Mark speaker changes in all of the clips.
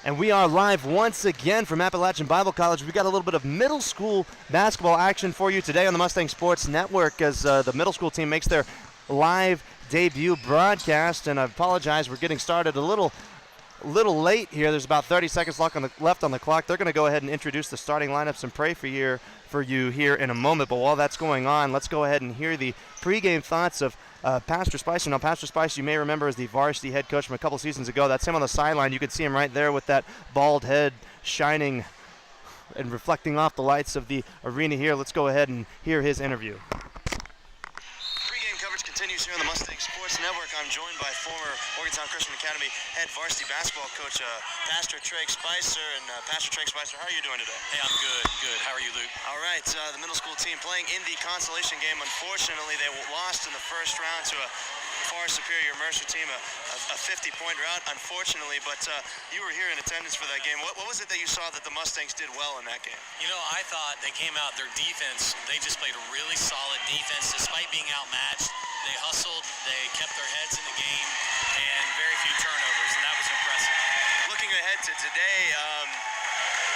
Speaker 1: And we are live once again from Appalachian Bible College. We've got a little bit of middle school basketball action for you today on the Mustang Sports Network as the middle school team makes their live debut broadcast. And I apologize, we're getting started a little late here. There's about 30 seconds left on the clock. They're going to go ahead and introduce the starting lineups and pray for you here in a moment. But while that's going on, let's go ahead and hear the pregame thoughts of Pastor Spicer. Now, Pastor Spicer, you may remember as the varsity head coach from a couple seasons ago. That's him on the sideline. You can see him right there with that bald head shining and reflecting off the lights of the arena here. Let's go ahead and hear his interview.
Speaker 2: Pre-game coverage continues here on the Mustang Sports Network. I'm joined by former Morgantown Christian Academy head varsity basketball coach, Pastor Trey Spicer. And Pastor Trey Spicer, how are you doing today?
Speaker 3: Hey, I'm good. How are you, Luke?
Speaker 2: All right, the middle school team playing in the consolation game. Unfortunately, they lost in the first round to a far superior Mercer team, a 50-point rout, unfortunately. But you were here in attendance for that game. What was it that you saw that the Mustangs did well in that game?
Speaker 3: You know, I thought they came out, their defense, they just played a really solid defense despite being outmatched. They hustled, they kept their heads in the game, and very few turnovers, and that was impressive.
Speaker 2: Looking ahead to today,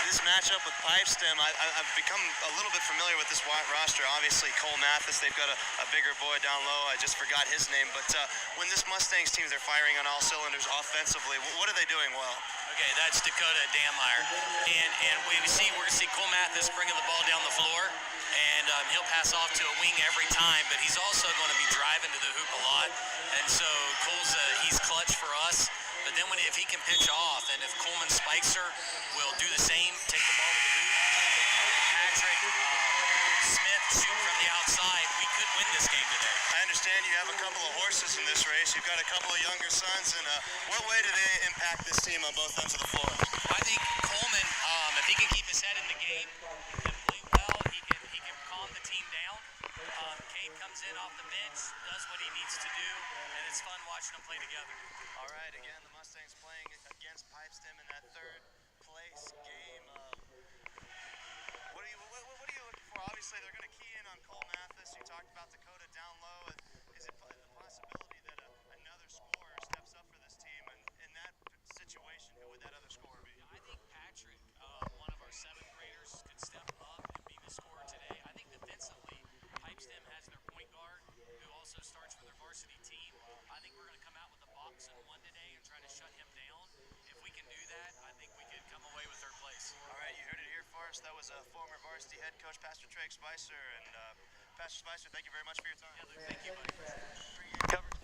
Speaker 2: this matchup with Pipestem, I've become a little bit familiar with this roster. Obviously, Cole Mathis, they've got a bigger boy down low. I just forgot his name. But when this Mustangs team, they're firing on all cylinders offensively, what are they doing well?
Speaker 3: Okay, that's Dakota Dameyer. And we're going to see Cole Mathis bringing the ball down the floor, and he'll pass off to a wing every time, but he's also going to be driving to the hoop a lot. And so Cole's he's clutch for us. But then if he can pitch off, and if Coleman Spicer will do the same, take the ball to the hoop, Patrick Smith shoot from the outside, we could win this game today.
Speaker 2: I understand you have a couple of horses in this race. You've got a couple of younger sons. And what way do they impact this team on both ends of the floor?
Speaker 3: I think Coleman, if he can keep his head in the game, he can play well, he can calm the team down. Cade comes in off the bench, does what he needs to do, and it's fun watching them play together.
Speaker 2: All right, again, the Mustangs playing against Pipestem in that third place game. What are you looking for? Obviously, they're going to key in on Cole Mathis. You talked about Dakota down low. Is it the possibility that another scorer steps up for this team? And in that situation, who would that other scorer be?
Speaker 3: I think Patrick, one of our seventh graders, could step up and be the scorer today. I think defensively, Pipestem has their point guard, who also starts for their varsity team. I think we're going to come out with a box and one today and try to shut him down. If we can do that, I think we could come away with third place.
Speaker 2: All right, you heard it here first. That was former varsity head coach, Pastor Trey Spicer. And Pastor Spicer, thank you very much for your time.
Speaker 3: Yeah, Luke, thank you, buddy.
Speaker 2: Pre-game coverage.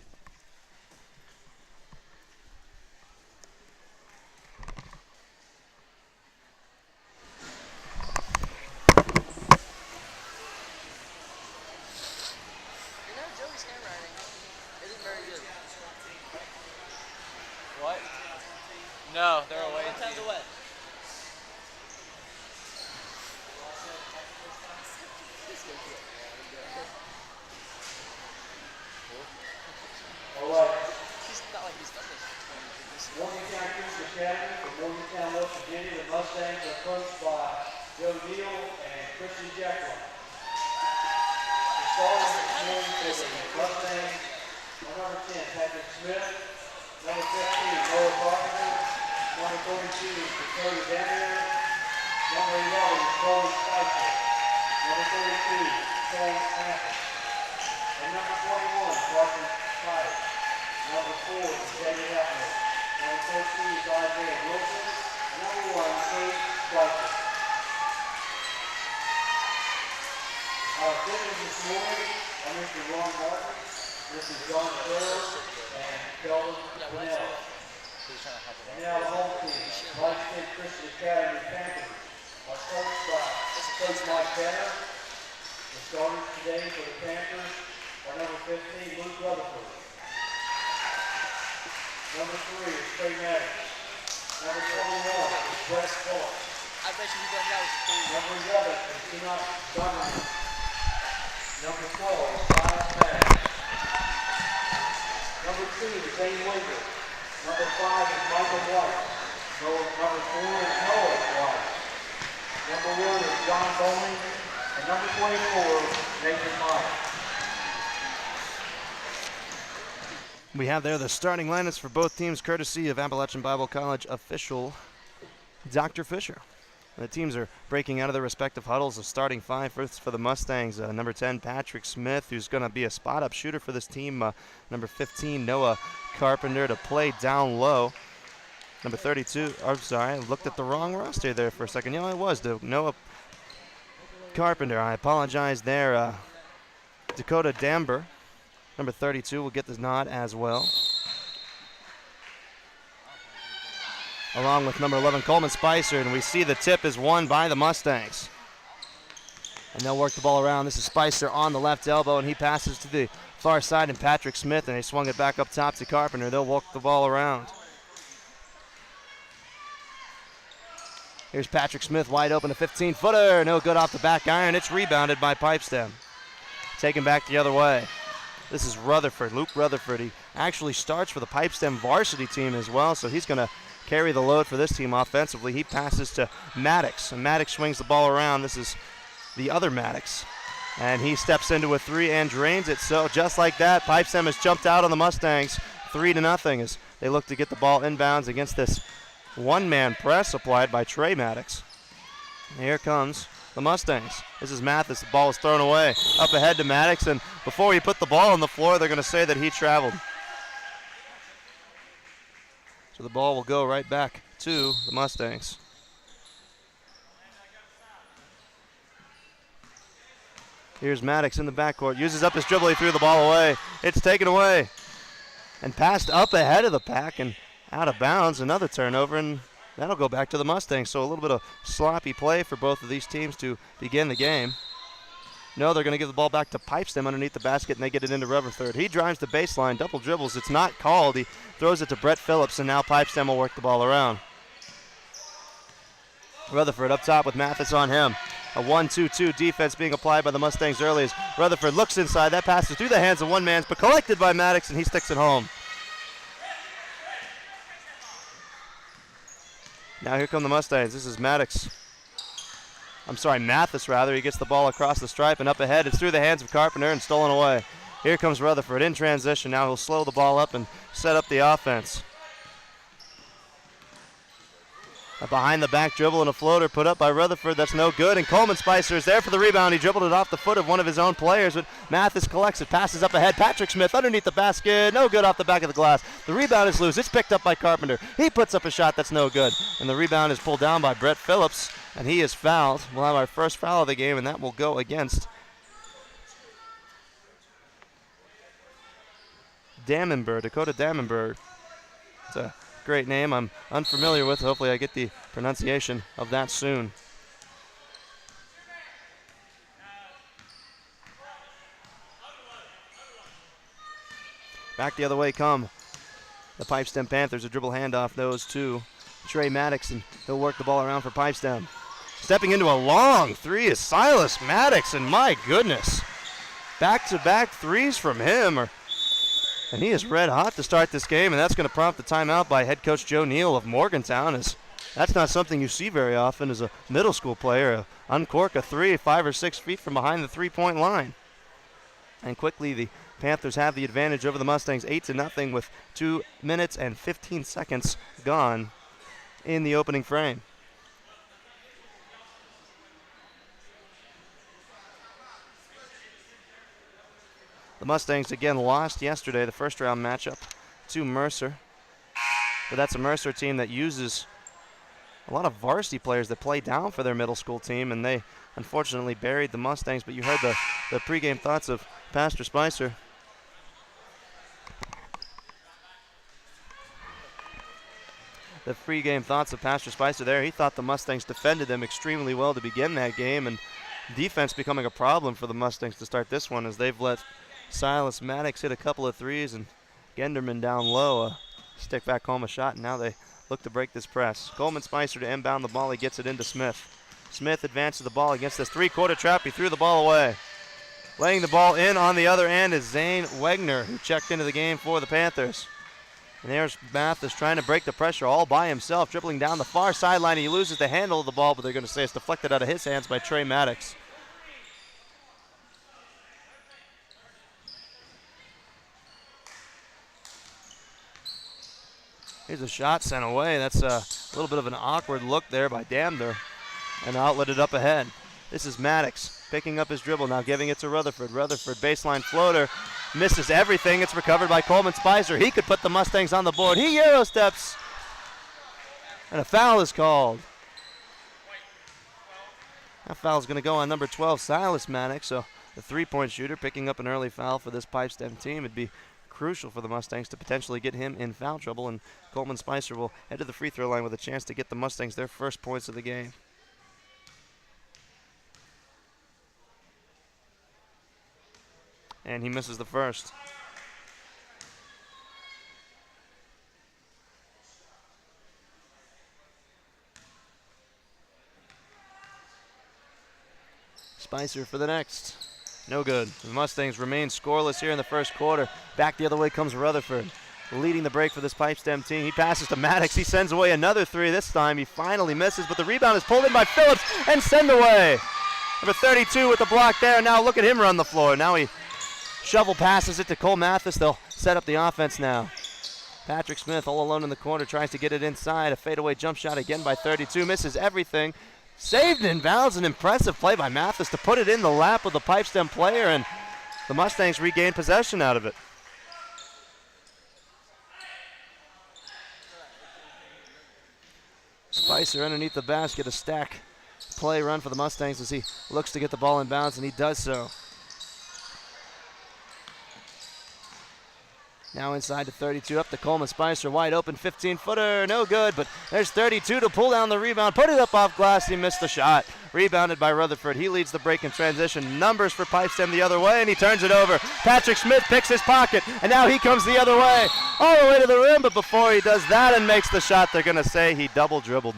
Speaker 4: Joey's handwriting isn't very good.
Speaker 5: What? No, they're away.
Speaker 4: What time's the wet?
Speaker 6: All right.
Speaker 4: He's not like he's done this.
Speaker 6: Morgantown Christian Academy from Morgantown, West Virginia. The Mustangs are coached by Joe Neal and Christian Jacqueline. The starters this morning for the Mustangs are number 10, Patrick Smith. Number 15, Noah Barker. Number 42 is Dakota Daniel. Number 11 is Cole Spicer. Number 32, Cole Mathis. And number 21, Parker Pike. Number 4 is David Atwood. Number 13 is Isaiah Wilson. Number 1, Cade Spicer. Our officials this morning are Mr. Ron Martin, Mr. John Burrow, and Kelvin Pinnell. And now the home team, Mike State Christian Academy Panthers, are coached by Coach Mike Banner. The starters today for the Panthers are number 15, Luke Rutherford. Number 3 is Trey Maddox. Number 21 is Brett Phillips.
Speaker 4: I bet you he done that with the
Speaker 6: Number 11 is Enoch Dunn. Number 12 is Silas Maddox. Number 2 is Zane Winger. Number 5 is Michael White. Number 4 is Noah White. Number 1 is John Bowling. And number 24 is Nathan Myers.
Speaker 1: We have there the starting lineups for both teams, courtesy of Appalachian Bible College official Dr. Fisher. The teams are breaking out of their respective huddles. The starting five for the Mustangs. Number 10, Patrick Smith, who's going to be a spot-up shooter for this team. Number 15, Noah Carpenter, to play down low. Number 32, I'm sorry, I looked at the wrong roster there for a second. Yeah, it was Noah Carpenter. I apologize there. Dakota Damber, number 32, will get the nod as well. Along with number 11, Coleman Spicer, and we see the tip is won by the Mustangs. And they'll work the ball around. This is Spicer on the left elbow, and he passes to the far side, and Patrick Smith, and they swung it back up top to Carpenter. They'll work the ball around. Here's Patrick Smith wide open, a 15-footer. No good off the back iron. It's rebounded by Pipestem. Taken back the other way. This is Rutherford, Luke Rutherford. He actually starts for the Pipestem varsity team as well, so he's going to carry the load for this team offensively. He passes to Maddox, and Maddox swings the ball around. This is the other Maddox. And he steps into a three and drains it. So just like that, Pipestem has jumped out on the Mustangs 3-0 as they look to get the ball inbounds against this one-man press applied by Trey Maddox. Here comes the Mustangs. This is Mathis. The ball is thrown away. Up ahead to Maddox, and before he put the ball on the floor, they're going to say that he traveled. So the ball will go right back to the Mustangs. Here's Maddox in the backcourt. Uses up his dribble. He threw the ball away. It's taken away and passed up ahead of the pack and out of bounds. Another turnover, and that'll go back to the Mustangs. So a little bit of sloppy play for both of these teams to begin the game. No, they're going to give the ball back to Pipestem underneath the basket, and they get it into Rutherford. He drives the baseline, double dribbles. It's not called. He throws it to Brett Phillips, and now Pipestem will work the ball around. Rutherford up top with Mathis on him. A 1-2-2 defense being applied by the Mustangs early as Rutherford looks inside. That pass is through the hands of one man, but collected by Maddox, and he sticks it home. Now here come the Mustangs. This is Mathis rather. He gets the ball across the stripe and up ahead. It's through the hands of Carpenter and stolen away. Here comes Rutherford in transition. Now he'll slow the ball up and set up the offense. A behind the back dribble and a floater put up by Rutherford. That's no good. And Coleman Spicer is there for the rebound. He dribbled it off the foot of one of his own players, but Mathis collects it. Passes up ahead. Patrick Smith underneath the basket. No good off the back of the glass. The rebound is loose. It's picked up by Carpenter. He puts up a shot that's no good. And the rebound is pulled down by Brett Phillips, and he is fouled. We'll have our first foul of the game, and that will go against Damenberg, Dakota Damenberg. It's a great name I'm unfamiliar with. Hopefully I get the pronunciation of that soon. Back the other way come the Pipestem Panthers. A dribble handoff goes to Trey Maddox, and he'll work the ball around for Pipestem. Stepping into a long three is Silas Maddox, and my goodness, back-to-back threes from him. And he is red hot to start this game, and that's going to prompt the timeout by head coach Joe Neal of Morgantown, as that's not something you see very often as a middle school player. Uncork a three 5 or 6 feet from behind the three-point line. And quickly the Panthers have the advantage over the Mustangs 8-0 with 2 minutes and 15 seconds gone in the opening frame. The Mustangs again lost yesterday, the first round matchup, to Mercer. But that's a Mercer team that uses a lot of varsity players that play down for their middle school team, and they unfortunately buried the Mustangs. But you heard the pregame thoughts of Pastor Spicer. The pregame thoughts of Pastor Spicer there. He thought the Mustangs defended them extremely well to begin that game, and defense becoming a problem for the Mustangs to start this one as they've let Silas Maddox hit a couple of threes and Genderman down low. Stick back home a shot, and now they look to break this press. Coleman Spicer to inbound the ball. He gets it into Smith. Smith advances the ball against this three-quarter trap. He threw the ball away. Laying the ball in on the other end is Zane Wegner, who checked into the game for the Panthers. And there's Mathis trying to break the pressure all by himself, dribbling down the far sideline. He loses the handle of the ball, but they're going to say it's deflected out of his hands by Trey Maddox. Here's a shot sent away. That's A little bit of an awkward look there by Damner, and outletted up ahead. This is Maddox picking up his dribble, now giving it to Rutherford. Rutherford, baseline floater, misses everything. It's recovered by Coleman Spicer. He could put the Mustangs on the board. He Euro steps, and a foul is called. That foul is going to go on number 12, Silas Maddox. So the three-point shooter picking up an early foul for this Pipestem team. It'd be crucial for the Mustangs to potentially get him in foul trouble, and Coleman Spicer will head to the free throw line with a chance to get the Mustangs their first points of the game. And he misses the first. Spicer for the next. No good. The Mustangs remain scoreless here in the first quarter. Back the other way comes Rutherford, leading the break for this Pipestem team. He passes to Maddox. He sends away another three. This time he finally misses, but the rebound is pulled in by Phillips and sent away. Number 32 with the block there. Now look at him run the floor. Now he shovel passes it to Cole Mathis. They'll set up the offense now. Patrick Smith all alone in the corner tries to get it inside. A fadeaway jump shot again by 32. Misses everything. Saved and inbounds. An impressive play by Mathis to put it in the lap of the Pipestem player, and the Mustangs regain possession out of it. Spicer underneath the basket, a stack play run for the Mustangs as he looks to get the ball in bounds, and he does so. Now inside to 32, up to Coleman Spicer, wide open 15-footer, no good, but there's 32 to pull down the rebound, put it up off glass, he missed the shot. Rebounded by Rutherford, he leads the break in transition. Numbers for Pipestem the other way, and he turns it over. Patrick Smith picks his pocket, and now he comes the other way, all the way to the rim, but before he does that and makes the shot, they're gonna say he double dribbled.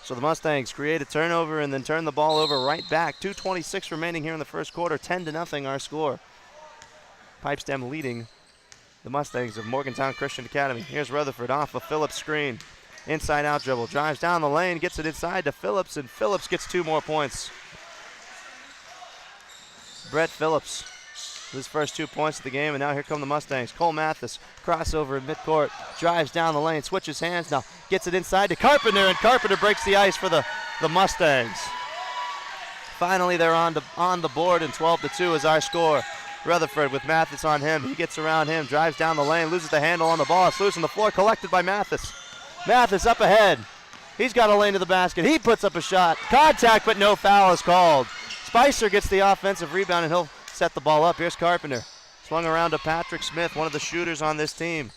Speaker 1: So the Mustangs create a turnover and then turn the ball over right back. 2:26 remaining here in the first quarter, 10-0 our score. Pipestem leading the Mustangs of Morgantown Christian Academy. Here's Rutherford off a Phillips screen. Inside out dribble, drives down the lane, gets it inside to Phillips, and Phillips gets 2 more points. Brett Phillips, his first 2 points of the game, and now here come the Mustangs. Cole Mathis, crossover in midcourt, drives down the lane, switches hands now, gets it inside to Carpenter, and Carpenter breaks the ice for the Mustangs. Finally, they're on the board, and 12-2 is our score. Rutherford with Mathis on him. He gets around him, drives down the lane, loses the handle on the ball. It's loose on the floor, collected by Mathis. Mathis up ahead. He's got a lane to the basket. He puts up a shot. Contact, but no foul is called. Spicer gets the offensive rebound, and he'll set the ball up. Here's Carpenter. Swung around to Patrick Smith, one of the shooters on this team.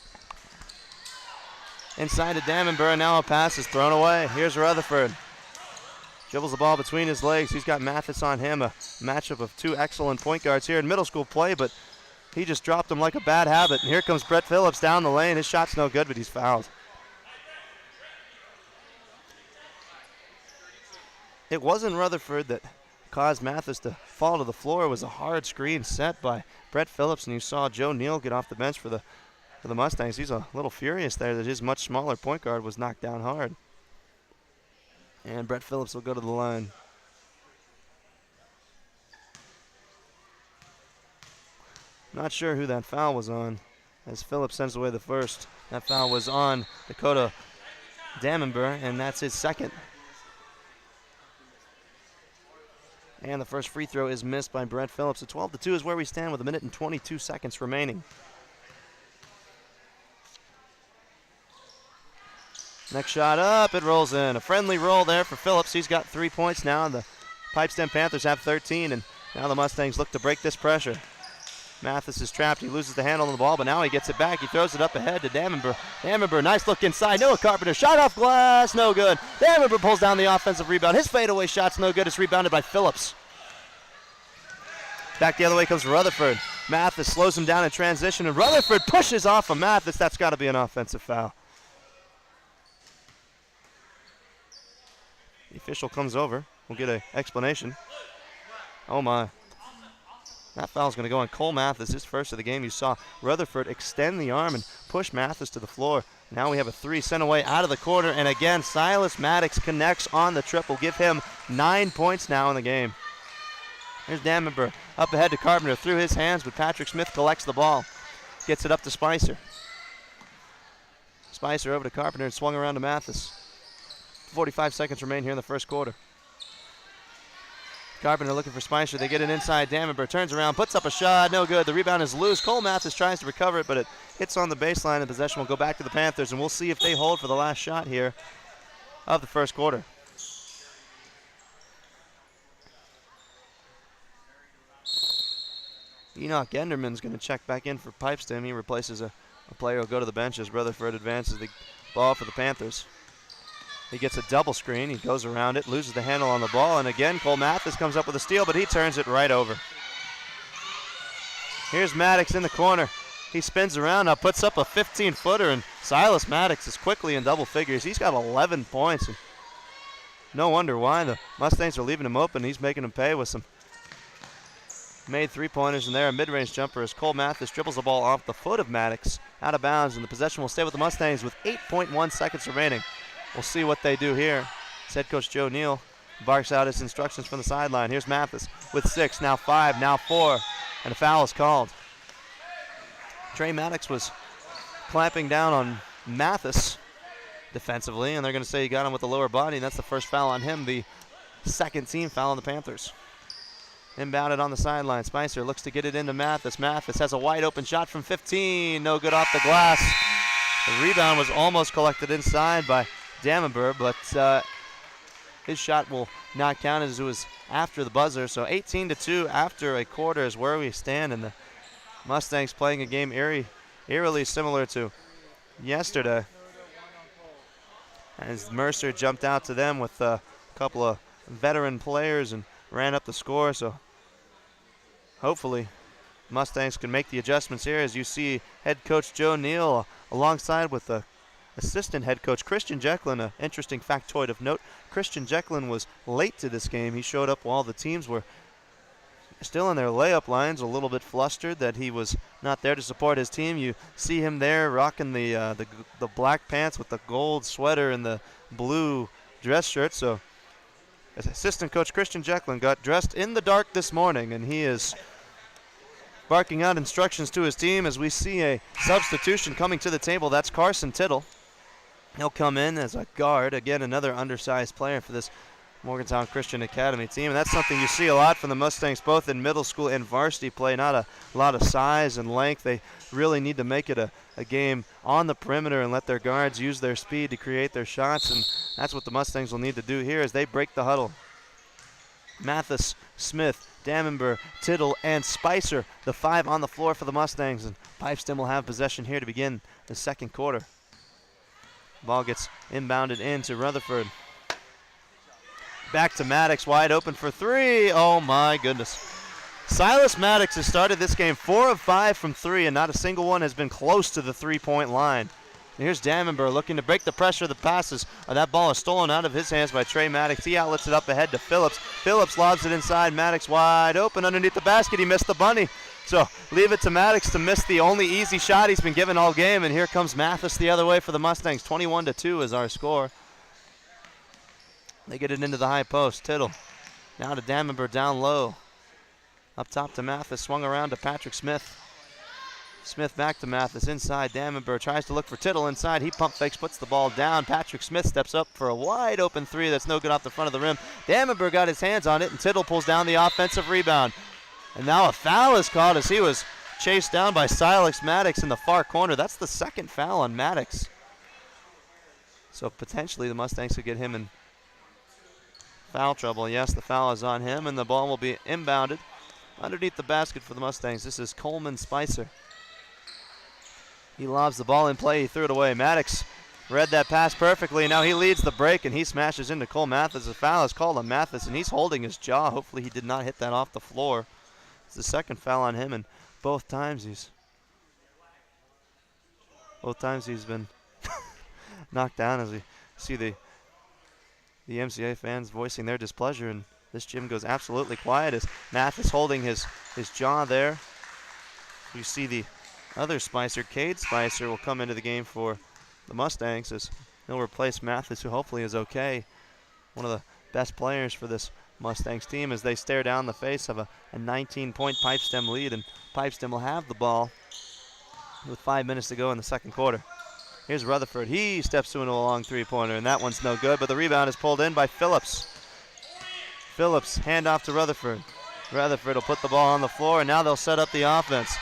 Speaker 1: Inside to Damenborough, now a pass is thrown away. Here's Rutherford. Dribbles the ball between his legs. He's got Mathis on him, a matchup of 2 excellent point guards here in middle school play, but he just dropped him like a bad habit. And here comes Brett Phillips down the lane. His shot's no good, but he's fouled. It wasn't Rutherford that caused Mathis to fall to the floor. It was a hard screen set by Brett Phillips, and you saw Joe Neal get off the bench for the Mustangs. He's a little furious there that his much smaller point guard was knocked down hard. And Brett Phillips will go to the line. Not sure who that foul was on, as Phillips sends away the first. That foul was on Dakota Damenborough, and that's his second. And the first free throw is missed by Brett Phillips. So 12-2 is where we stand with 1 minute and 22 seconds remaining. Next shot up, it rolls in. A friendly roll there for Phillips. He's got 3 points now, and the Pipestem Panthers have 13, and now the Mustangs look to break this pressure. Mathis is trapped. He loses the handle on the ball, but now he gets it back. He throws it up ahead to Damenborough. Damenborough, nice look inside. Noah Carpenter, shot off glass, no good. Damenborough pulls down the offensive rebound. His fadeaway shot's no good. It's rebounded by Phillips. Back the other way comes Rutherford. Mathis slows him down in transition, and Rutherford pushes off of Mathis. That's got to be an offensive foul. The official comes over. We'll get an explanation. Oh, my. That foul's going to go on Cole Mathis, his first of the game. You saw Rutherford extend the arm and push Mathis to the floor. Now we have a 3 sent away out of the corner. And again, Silas Maddox connects on the triple. Give him 9 points now in the game. Here's Damenborough up ahead to Carpenter through his hands, but Patrick Smith collects the ball. Gets it up to Spicer. Spicer over to Carpenter and swung around to Mathis. 45 seconds remain here in the first quarter. Carpenter looking for Spicer. They get it inside. Damenberg turns around, puts up a shot. No good. The rebound is loose. Cole Mathis tries to recover it, but it hits on the baseline, and possession will go back to the Panthers, and we'll see if they hold for the last shot here of the first quarter. Enoch Enderman's going to check back in for Pipestem. He replaces a player who will go to the bench as Rutherford advances the ball for the Panthers. He gets a double screen. He goes around it, loses the handle on the ball, and again, Cole Mathis comes up with a steal, but he turns it right over. Here's Maddox in the corner. He spins around, now puts up a 15-footer, and Silas Maddox is quickly in double figures. He's got 11 points, and no wonder why. The Mustangs are leaving him open. He's making him pay with some made three-pointers in there. A mid-range jumper as Cole Mathis dribbles the ball off the foot of Maddox, out of bounds, and the possession will stay with the Mustangs with 8.1 seconds remaining. We'll see what they do here. As head coach Joe Neal barks out his instructions from the sideline. Here's Mathis with 6, now 5, now 4, and a foul is called. Trey Maddox was clamping down on Mathis defensively, and they're going to say he got him with the lower body, and that's the first foul on him, the second team foul on the Panthers. Inbounded on the sideline. Spicer looks to get it into Mathis. Mathis has a wide open shot from 15. No good off the glass. The rebound was almost collected inside by Damenberg, but his shot will not count as it was after the buzzer. So 18-2 after a quarter is where we stand, and the Mustangs playing a game eerily similar to yesterday, as Mercer jumped out to them with a couple of veteran players and ran up the score. So hopefully Mustangs can make the adjustments here, as you see head coach Joe Neal alongside with the assistant head coach Christian Jecklin. An interesting factoid of note, Christian Jecklin was late to this game. He showed up while the teams were still in their layup lines, a little bit flustered that he was not there to support his team. You see him there rocking the black pants with the gold sweater and the blue dress shirt. So assistant coach Christian Jecklin got dressed in the dark this morning, and he is barking out instructions to his team as we see a substitution coming to the table. That's Carson Tittle. He'll come in as a guard. Again, another undersized player for this Morgantown Christian Academy team, and that's something you see a lot from the Mustangs, both in middle school and varsity play. Not a lot of size and length. They really need to make it a game on the perimeter and let their guards use their speed to create their shots, and that's what the Mustangs will need to do here as they break the huddle. Mathis, Smith, Damenberg, Tittle, and Spicer, the 5 on the floor for the Mustangs, and Pipestem will have possession here to begin the second quarter. Ball gets inbounded into Rutherford. Back to Maddox, wide open for 3. Oh my goodness. Silas Maddox has started this game 4 of 5 from 3, and not a single one has been close to the three-point line. And here's Damenberg looking to break the pressure of the passes. That ball is stolen out of his hands by Trey Maddox. He outlets it up ahead to Phillips. Phillips lobs it inside. Maddox wide open underneath the basket. He missed the bunny. So leave it to Maddox to miss the only easy shot he's been given all game. And here comes Mathis the other way for the Mustangs. 21-2 is our score. They get it into the high post. Tittle now to Damenberg down low. Up top to Mathis. Swung around to Patrick Smith. Smith back to Mathis inside. Damenberg tries to look for Tittle inside. He pump fakes, puts the ball down. Patrick Smith steps up for a wide open 3 that's no good off the front of the rim. Damenberg got his hands on it, and Tittle pulls down the offensive rebound. And now a foul is called as he was chased down by Silas Maddox in the far corner. That's the second foul on Maddox. So potentially the Mustangs could get him in foul trouble. Yes, the foul is on him, and the ball will be inbounded underneath the basket for the Mustangs. This is Coleman Spicer. He lobs the ball in play. He threw it away. Maddox read that pass perfectly. Now he leads the break, and he smashes into Cole Mathis. A foul is called on Mathis, and he's holding his jaw. Hopefully he did not hit that off the floor. It's the second foul on him, and both times he's been knocked down, as we see the MCA fans voicing their displeasure, and this gym goes absolutely quiet as Mathis holding his jaw there. You see the other Spicer, Cade Spicer, will come into the game for the Mustangs as he'll replace Mathis, who hopefully is okay. One of the best players for this Mustangs team as they stare down the face of a 19-point Pipestem lead, and Pipestem will have the ball with 5 minutes to go in the second quarter. Here's Rutherford. He steps into a long three-pointer, and that one's no good, but the rebound is pulled in by Phillips. Phillips, handoff to Rutherford. Rutherford will put the ball on the floor, and now they'll set up the offense.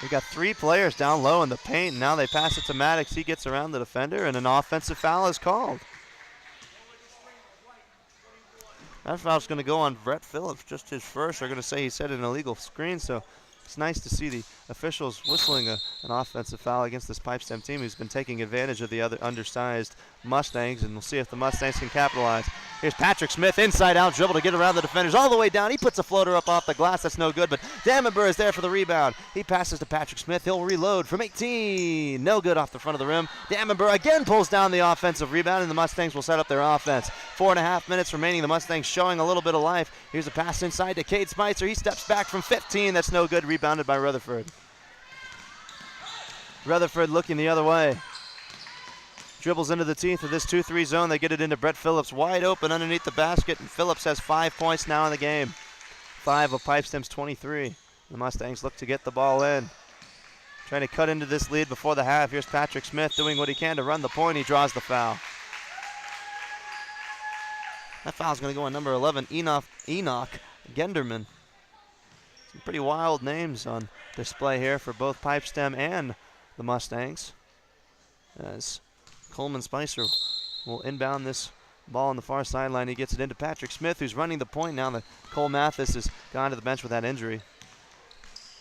Speaker 1: We got 3 players down low in the paint, and now they pass it to Maddox. He gets around the defender, and an offensive foul is called. That foul's going to go on Brett Phillips, just his first. They're going to say he set an illegal screen, so it's nice to see the officials whistling an offensive foul against this Pipestem team who's been taking advantage of the other undersized Mustangs, and we'll see if the Mustangs can capitalize. Here's Patrick Smith, inside out dribble to get around the defenders all the way down. He puts a floater up off the glass. That's no good, but Damenber is there for the rebound. He passes to Patrick Smith. He'll reload from 18. No good off the front of the rim. Damenber again pulls down the offensive rebound, and the Mustangs will set up their offense. 4.5 minutes remaining. The Mustangs showing a little bit of life. Here's a pass inside to Cade Spicer. He steps back from 15. That's no good. Rebounded by Rutherford. Rutherford looking the other way. Dribbles into the teeth of this 2-3 zone. They get it into Brett Phillips wide open underneath the basket, and Phillips has 5 points now in the game. 5 of Pipestem's 23. The Mustangs look to get the ball in. Trying to cut into this lead before the half. Here's Patrick Smith doing what he can to run the point. He draws the foul. That foul's going to go on number 11, Enoch Genderman. Some pretty wild names on display here for both Pipestem and the Mustangs. As Coleman Spicer will inbound this ball on the far sideline. He gets it into Patrick Smith, who's running the point now that Cole Mathis has gone to the bench with that injury.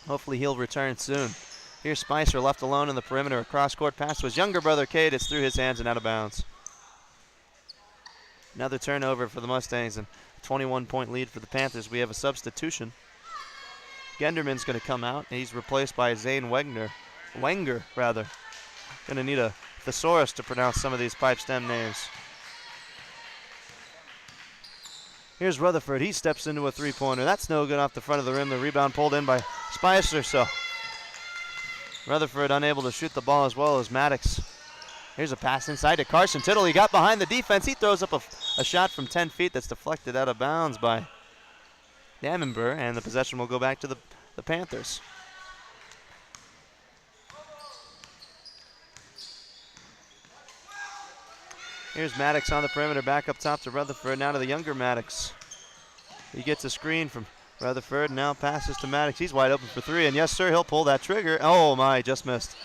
Speaker 1: Hopefully he'll return soon. Here's Spicer left alone in the perimeter. A cross-court pass to his younger brother, Cade. It's through his hands and out of bounds. Another turnover for the Mustangs and a 21-point lead for the Panthers. We have a substitution. Genderman's going to come out, and he's replaced by Zane Wenger. Going to need a thesaurus to pronounce some of these Pipestem names. Here's Rutherford. He steps into a three-pointer. That's no good off the front of the rim. The rebound pulled in by Spicer. So Rutherford unable to shoot the ball as well as Maddox. Here's a pass inside to Carson Tittle. He got behind the defense. He throws up a shot from 10 feet that's deflected out of bounds by Damenber, and the possession will go back to the Panthers. Here's Maddox on the perimeter, back up top to Rutherford, now to the younger Maddox. He gets a screen from Rutherford, now passes to Maddox. He's wide open for 3, and yes, sir, he'll pull that trigger. Oh, my, just missed.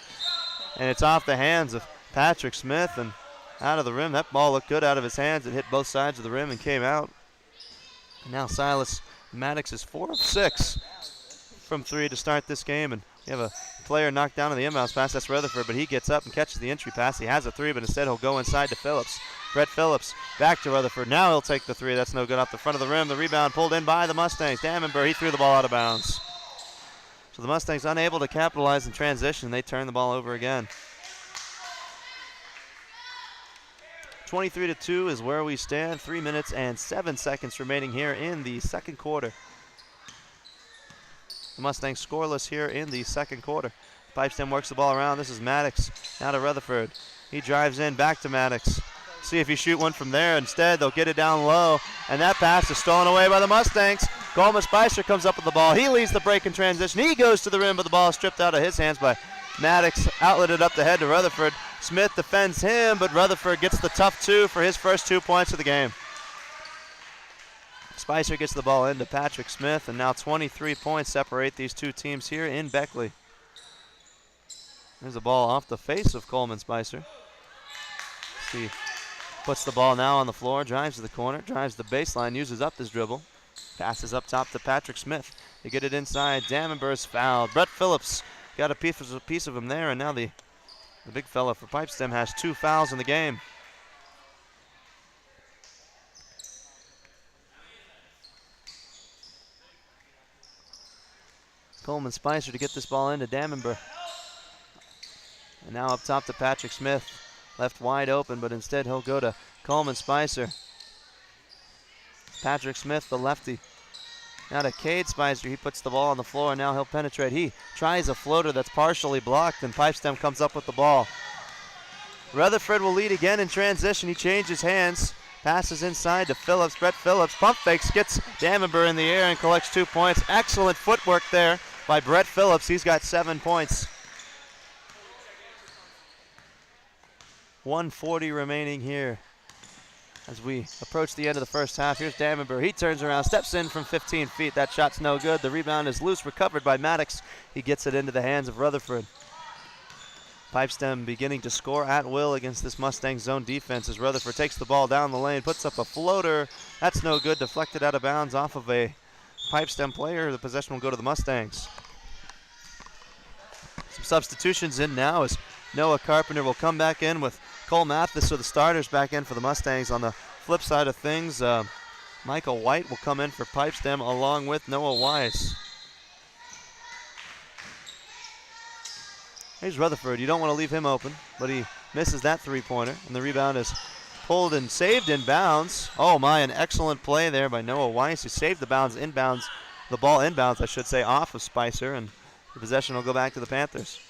Speaker 1: And it's off the hands of Patrick Smith and out of the rim. That ball looked good out of his hands. It hit both sides of the rim and came out. And now Silas Maddox is 4 of 6 from 3 to start this game, and we have a player knocked down on the inbounds pass. That's Rutherford, but he gets up and catches the entry pass. He has a 3, but instead he'll go inside to Phillips. Brett Phillips back to Rutherford. Now he'll take the 3. That's no good off the front of the rim. The rebound pulled in by the Mustangs. Damenber, he threw the ball out of bounds. So the Mustangs unable to capitalize in transition. They turn the ball over again. 23-2 is where we stand. 3 minutes and 7 seconds remaining here in the second quarter. The Mustangs scoreless here in the second quarter. Pipestem works the ball around. This is Maddox. Now to Rutherford. He drives in, back to Maddox. See if he shoot one from there. Instead, they'll get it down low. And that pass is stolen away by the Mustangs. Coleman Spicer comes up with the ball. He leads the break in transition. He goes to the rim, but the ball is stripped out of his hands by Maddox. Outleted up the head to Rutherford. Smith defends him, but Rutherford gets the tough 2 for his first 2 points of the game. Spicer gets the ball into Patrick Smith, and now 23 points separate these two teams here in Beckley. There's a ball off the face of Coleman Spicer. See, puts the ball now on the floor, drives to the corner, drives the baseline, uses up his dribble. Passes up top to Patrick Smith. They get it inside. Damenber's fouled. Brett Phillips got a piece of him there, and now the big fella for Pipestem has 2 fouls in the game. Coleman Spicer to get this ball into Damenber. And now up top to Patrick Smith. Left wide open, but instead he'll go to Coleman Spicer. Patrick Smith, the lefty. Now to Cade Spicer. He puts the ball on the floor, and now he'll penetrate. He tries a floater that's partially blocked, and Pipestem comes up with the ball. Rutherford will lead again in transition. He changes hands. Passes inside to Phillips. Brett Phillips pump fakes, gets Damenber in the air and collects 2 points. Excellent footwork there by Brett Phillips. He's got 7 points. 1:40 remaining here as we approach the end of the first half. Here's Damenberg. He turns around, steps in from 15 feet. That shot's no good. The rebound is loose, recovered by Maddox. He gets it into the hands of Rutherford. Pipestem beginning to score at will against this Mustangs zone defense as Rutherford takes the ball down the lane, puts up a floater. That's no good, deflected out of bounds off of a Pipestem player. The possession will go to the Mustangs. Some substitutions in now as Noah Carpenter will come back in with Cole Mathis, so the starters back in for the Mustangs. On the flip side of things, Michael White will come in for Pipestem along with Noah Weiss. Here's Rutherford. You don't want to leave him open, but he misses that three-pointer, and the rebound is pulled and saved in bounds. Oh my, an excellent play there by Noah Weiss, who saved the ball inbounds, I should say, off of Spicer, and the possession will go back to the Panthers.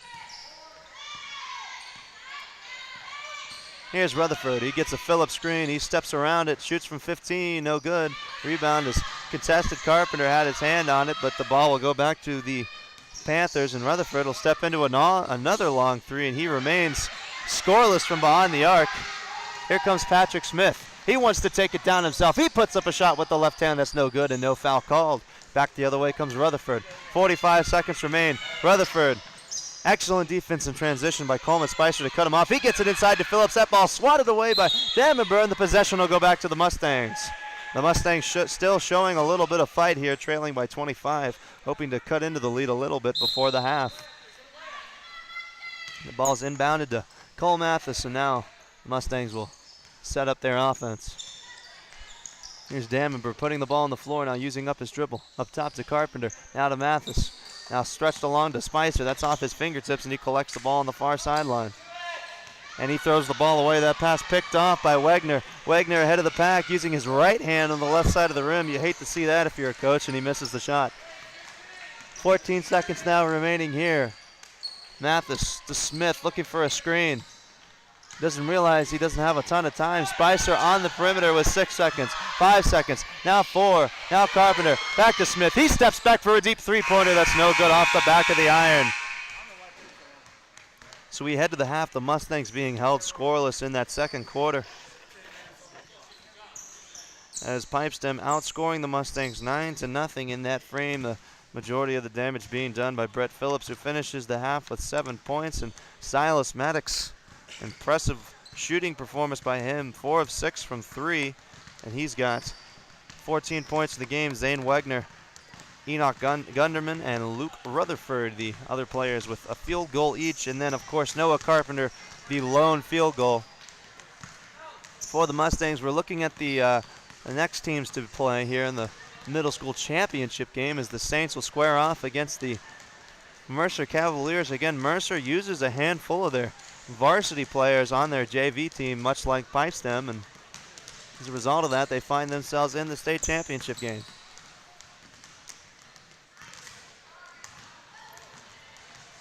Speaker 1: Here's Rutherford. He gets a fill-up screen. He steps around it, shoots from 15, no good. Rebound is contested. Carpenter had his hand on it, but the ball will go back to the Panthers, and Rutherford will step into another long three, and he remains scoreless from behind the arc. Here comes Patrick Smith. He wants to take it down himself. He puts up a shot with the left hand. That's no good, and no foul called. Back the other way comes Rutherford. 45 seconds remain. Rutherford. Excellent defense in transition by Coleman Spicer to cut him off. He gets it inside to Phillips. That ball swatted away by Damenberg, and the possession will go back to the Mustangs. The Mustangs still showing a little bit of fight here, trailing by 25, hoping to cut into the lead a little bit before the half. The ball's inbounded to Cole Mathis, and now the Mustangs will set up their offense. Here's Damenberg putting the ball on the floor now, using up his dribble. Up top to Carpenter, now to Mathis. Now stretched along to Spicer. That's off his fingertips, and he collects the ball on the far sideline. And he throws the ball away. That pass picked off by Wegner. Wegner ahead of the pack, using his right hand on the left side of the rim. You hate to see that if you're a coach, and he misses the shot. 14 seconds now remaining here. Mathis to Smith, looking for a screen. Doesn't realize he doesn't have a ton of time. Spicer on the perimeter with 6 seconds, 5 seconds, now 4, now Carpenter, back to Smith. He steps back for a deep three-pointer. That's no good, off the back of the iron. So we head to the half, the Mustangs being held scoreless in that second quarter, as Pipestem outscoring the Mustangs 9-0 in that frame. The majority of the damage being done by Brett Phillips, who finishes the half with 7 points, and Silas Maddox. Impressive shooting performance by him, 4 of 6 from 3, and he's got 14 points in the game. Zane Wegner, Enoch Gunderman, and Luke Rutherford, the other players, with a field goal each, and then of course Noah Carpenter, the lone field goal. For the Mustangs, we're looking at the next teams to play here in the middle school championship game, as the Saints will square off against the Mercer Cavaliers. Again, Mercer uses a handful of their varsity players on their JV team, much like Pipestem, and as a result of that, they find themselves in the state championship game.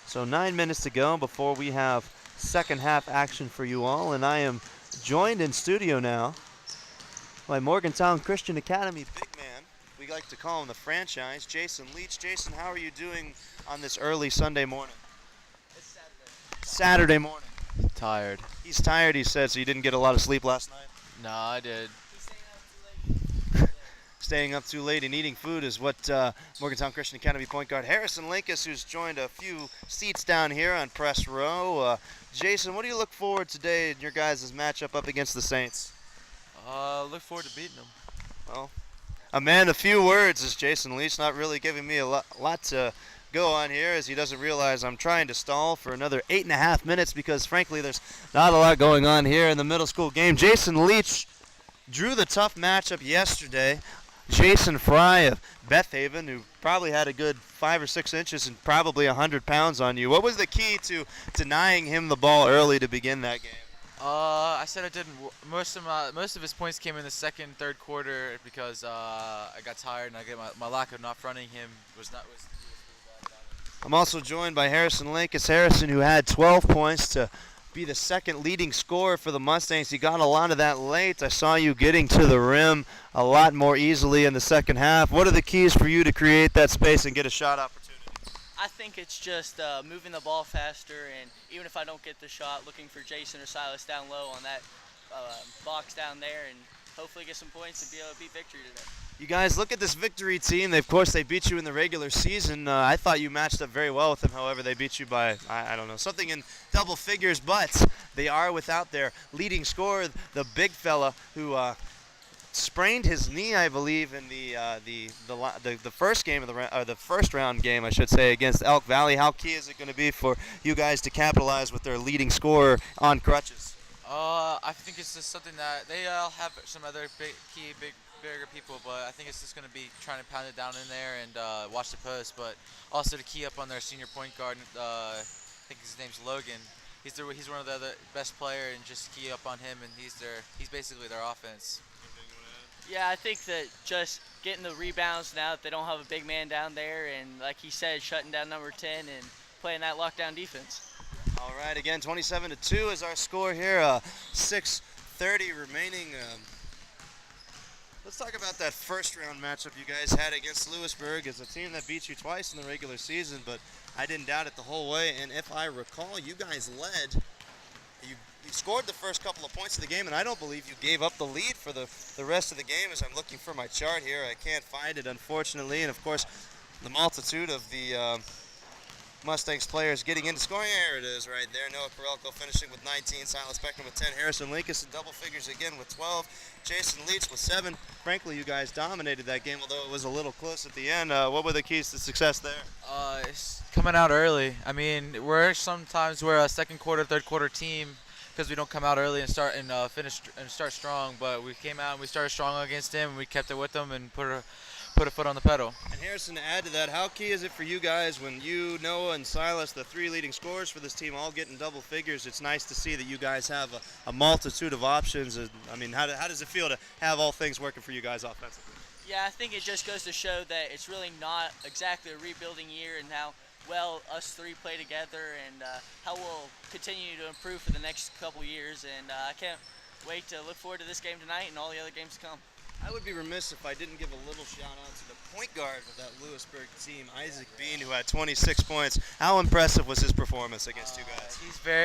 Speaker 1: So 9 minutes to go before we have second half action for you all, and I am joined in studio now by Morgantown Christian Academy big man. We like to call him the franchise, Jason Leach. Jason, how are you doing on this early Sunday morning?
Speaker 4: It's
Speaker 1: Saturday morning.
Speaker 5: Tired.
Speaker 1: He's tired, he said, so you didn't get a lot of sleep last night?
Speaker 5: No, I did.
Speaker 1: Staying up too late and eating food is what Morgantown Christian Academy point guard Harrison Linkus, who's joined a few seats down here on press row. Jason, what do you look forward today in your guys' matchup up against the Saints?
Speaker 5: Look forward to beating them.
Speaker 1: Well, a man of few words is Jason Leach, not really giving me a lot to go on here, as he doesn't realize I'm trying to stall for another 8.5 minutes, because frankly there's not a lot going on here in the middle school game. Jason Leach drew the tough matchup yesterday. Jason Fry of Beth Haven, who probably had a good 5 or 6 inches and probably 100 pounds on you. What was the key to denying him the ball early to begin that game?
Speaker 5: I said I didn't. Most of his points came in the second, third quarter, because I got tired, and my lack of not fronting him was really bad.
Speaker 1: I'm also joined by Harrison Linkus. Harrison, who had 12 points to be the second leading scorer for the Mustangs. He got a lot of that late. I saw you getting to the rim a lot more easily in the second half. What are the keys for you to create that space and get a shot opportunity?
Speaker 4: I think it's just moving the ball faster, and even if I don't get the shot, looking for Jason or Silas down low on that box down there, and hopefully get some points and be able to beat Victory today.
Speaker 1: You guys, look at this Victory team. Of course, they beat you in the regular season. I thought you matched up very well with them. However, they beat you by, I don't know, something in double figures. But they are without their leading scorer, the big fella who sprained his knee, I believe, in the first game of the first round game, I should say, against Elk Valley. How key is it going to be for you guys to capitalize with their leading scorer on crutches?
Speaker 5: I think it's just something that they have some other bigger people, but I think it's just going to be trying to pound it down in there and watch the post, but also to key up on their senior point guard. I think his name's Logan. He's one of the best player, and just key up on him, and he's basically their offense.
Speaker 4: Yeah, I think that just getting the rebounds now that they don't have a big man down there, and like he said, shutting down number 10 and playing that lockdown defense.
Speaker 1: All right, again, 27-2 is our score here. 6:30 remaining. Let's talk about that first round matchup you guys had against Lewisburg. It's a team that beat you twice in the regular season, but I didn't doubt it the whole way. And if I recall, you guys led. You scored the first couple of points of the game, and I don't believe you gave up the lead for the rest of the game. As I'm looking for my chart here, I can't find it, unfortunately. And of course, the multitude of the Mustangs players getting into scoring. Here it is right there. Noah Corelco finishing with 19. Silas Beckman with 10. Harrison Linkus in double figures again with 12. Jason Leach with 7. Frankly, you guys dominated that game, although it was a little close at the end. What were the keys to success there?
Speaker 5: It's coming out early. I mean, we're a second quarter, third quarter team because we don't come out early and start strong. But we came out and we started strong against him, and we kept it with them and put a foot on the pedal.
Speaker 1: And Harrison, to add to that, how key is it for you guys when you, Noah, and Silas, the three leading scorers for this team, all get in double figures? It's nice to see that you guys have a multitude of options. I mean, how does it feel to have all things working for you guys offensively?
Speaker 4: Yeah, I think it just goes to show that it's really not exactly a rebuilding year, and how well us three play together, and how we'll continue to improve for the next couple years. And I can't wait to look forward to this game tonight and all the other games to come.
Speaker 1: I would be remiss if I didn't give a little shout out to the point guard of that Lewisburg team, Isaac Bean, who had 26 points. How impressive was his performance against you guys?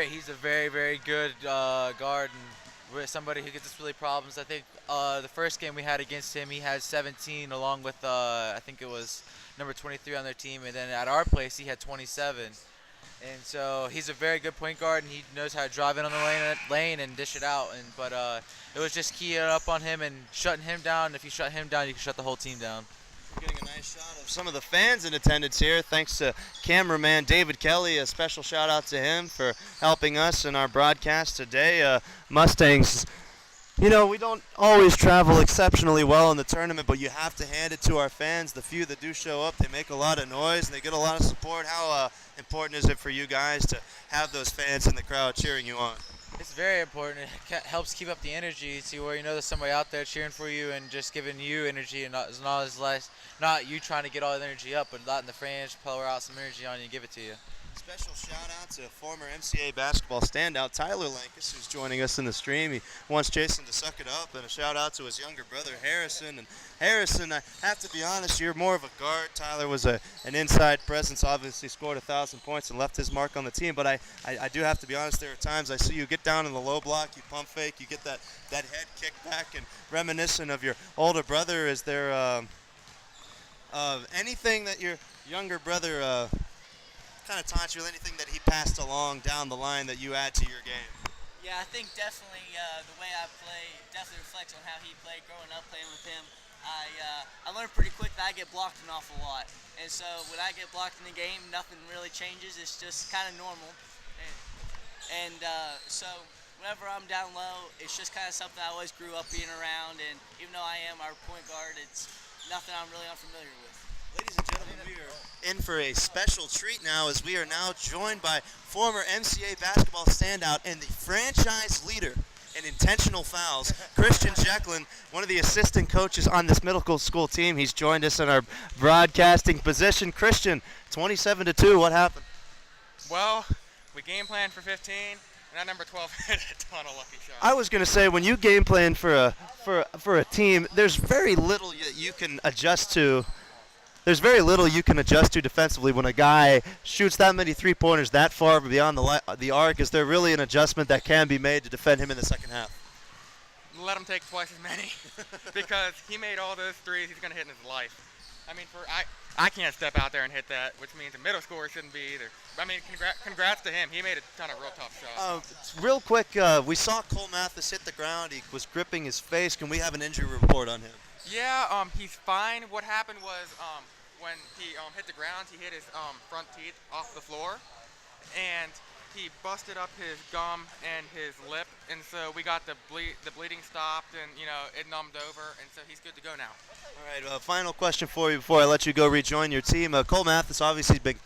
Speaker 5: He's a very, very good guard, and we're somebody who gives us really problems. I think the first game we had against him, he had 17 along with I think it was number 23 on their team, and then at our place he had 27. And so he's a very good point guard, and he knows how to drive in on the lane and dish it out. But it was just keying up on him and shutting him down. If you shut him down, you can shut the whole team down.
Speaker 1: We're getting a nice shot of some of the fans in attendance here. Thanks to cameraman David Kelly. A special shout out to him for helping us in our broadcast today. Mustangs, you know, we don't always travel exceptionally well in the tournament, but you have to hand it to our fans. The few that do show up, they make a lot of noise and they get a lot of support. How important is it for you guys to have those fans in the crowd cheering you on?
Speaker 5: It's very important. It helps keep up the energy to where you know there's somebody out there cheering for you and just giving you energy, and not you trying to get all the energy up, but letting the fans pour out some energy on you and give it to you.
Speaker 1: Special shout out to former MCA basketball standout Tyler Lankus, who's joining us in the stream. He wants Jason to suck it up, and a shout out to his younger brother Harrison. And Harrison, I have to be honest, you're more of a guard. Tyler was an inside presence, obviously scored 1,000 points and left his mark on the team. But I do have to be honest, there are times I see you get down in the low block, you pump fake, you get that head kicked back, and reminiscent of your older brother. Is there anything that your younger brother kind of taught you, anything that he passed along down the line that you add to your game?
Speaker 4: Yeah, I think definitely the way I play definitely reflects on how he played growing up playing with him. I learned pretty quick that I get blocked an awful lot. And so when I get blocked in the game, nothing really changes. It's just kind of normal. And so whenever I'm down low, it's just kind of something I always grew up being around. And even though I am our point guard, it's nothing I'm really unfamiliar with.
Speaker 1: Ladies and gentlemen, we are in for a special treat now, as we are now joined by former MCA basketball standout and the franchise leader in intentional fouls, Christian Jecklin, one of the assistant coaches on this middle school team. He's joined us in our broadcasting position. Christian, 27-2, what happened?
Speaker 7: Well, we game planned for 15, and that number 12 hit a ton of lucky shots.
Speaker 1: I was going to say, when you game plan for a team, there's very little that you can adjust to there's very little you can adjust to defensively when a guy shoots that many three-pointers that far beyond the arc. Is there really an adjustment that can be made to defend him in the second half?
Speaker 7: Let him take twice as many because he made all those threes he's going to hit in his life. I mean, I can't step out there and hit that, which means a middle scorer shouldn't be either. I mean, congrats to him. He made a ton of real tough shots.
Speaker 1: Real quick, we saw Cole Mathis hit the ground. He was gripping his face. Can we have an injury report on him?
Speaker 7: Yeah, he's fine. What happened was when he hit the ground, he hit his front teeth off the floor, and he busted up his gum and his lip, and so we got the bleeding stopped, and it numbed over, and so he's good to go now.
Speaker 1: All right, final question for you before I let you go rejoin your team. Cole Mathis obviously has been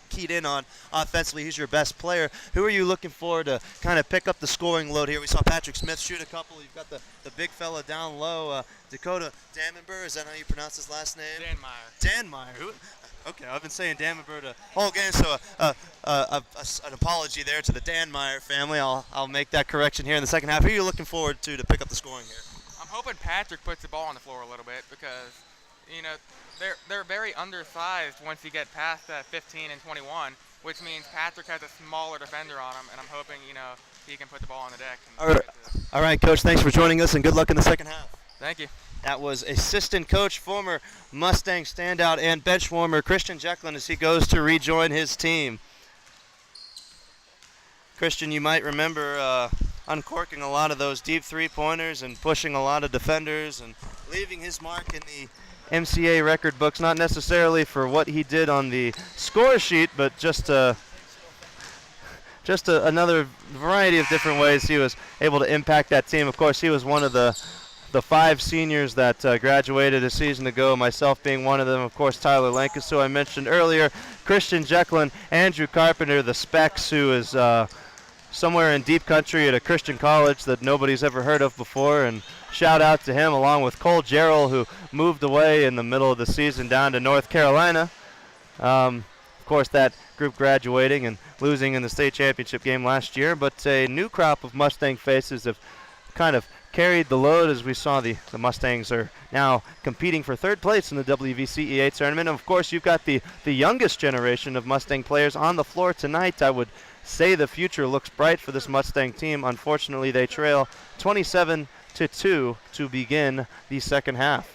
Speaker 1: keyed in on offensively. He's your best player. Who are you looking for to kind of pick up the scoring load here? We saw Patrick Smith shoot a couple. You've got the big fella down low, Dakota Damenber. Is that how you pronounce his last name? Danmeyer. Who? Okay, I've been saying Damenber the whole game, so an apology there to the Danmeyer family. I'll make that correction here in the second half. Who are you looking forward to pick up the scoring here?
Speaker 7: I'm hoping Patrick puts the ball on the floor a little bit because, they're very undersized once you get past that 15 and 21, which means Patrick has a smaller defender on him, and I'm hoping, he can put the ball on the deck.
Speaker 1: All right, Coach, thanks for joining us, and good luck in the second half.
Speaker 7: Thank you.
Speaker 1: That was assistant coach, former Mustang standout, and bench warmer Christian Jekyllin as he goes to rejoin his team. Christian, you might remember uncorking a lot of those deep three-pointers and pushing a lot of defenders and leaving his mark in the MCA record books, not necessarily for what he did on the score sheet, but just another variety of different ways he was able to impact that team. Of course, he was one of the 5 seniors that graduated a season ago, myself being one of them. Of course, Tyler Lankus, who I mentioned earlier, Christian Jekyllin, Andrew Carpenter, the Specs, who is somewhere in deep country at a Christian college that nobody's ever heard of before, and shout out to him, along with Cole Jarrell, who moved away in the middle of the season down to North Carolina. Of course, that group graduating and losing in the state championship game last year, but a new crop of Mustang faces have kind of carried the load as we saw the Mustangs are now competing for third place in the WVCEA tournament. And of course, you've got the youngest generation of Mustang players on the floor tonight. I would say the future looks bright for this Mustang team. Unfortunately, they trail 27-2 to begin the second half.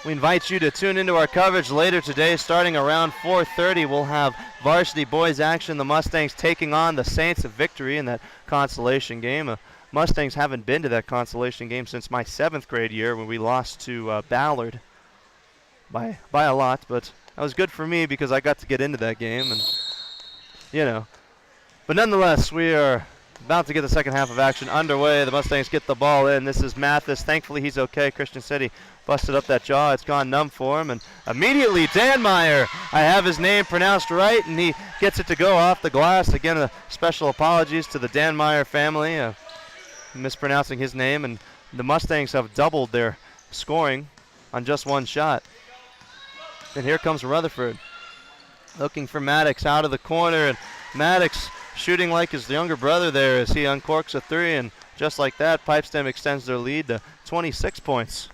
Speaker 1: We invite you to tune into our coverage later today. Starting around 4:30, we'll have varsity boys action. The Mustangs taking on the Saints of Victory in that consolation game. Mustangs haven't been to that consolation game since my 7th grade year when we lost to Ballard by a lot, but that was good for me because I got to get into that game, and But nonetheless, we are about to get the second half of action underway. The Mustangs get the ball in. This is Mathis. Thankfully, he's okay. Christian said he busted up that jaw. It's gone numb for him, and immediately Danmeyer, I have his name pronounced right, and he gets it to go off the glass. Again, special apologies to the Danmeyer family. Mispronouncing his name, and the Mustangs have doubled their scoring on just one shot. And here comes Rutherford looking for Maddox out of the corner, and Maddox shooting like his younger brother there as he uncorks a 3, and just like that, Pipestem extends their lead to 26 points.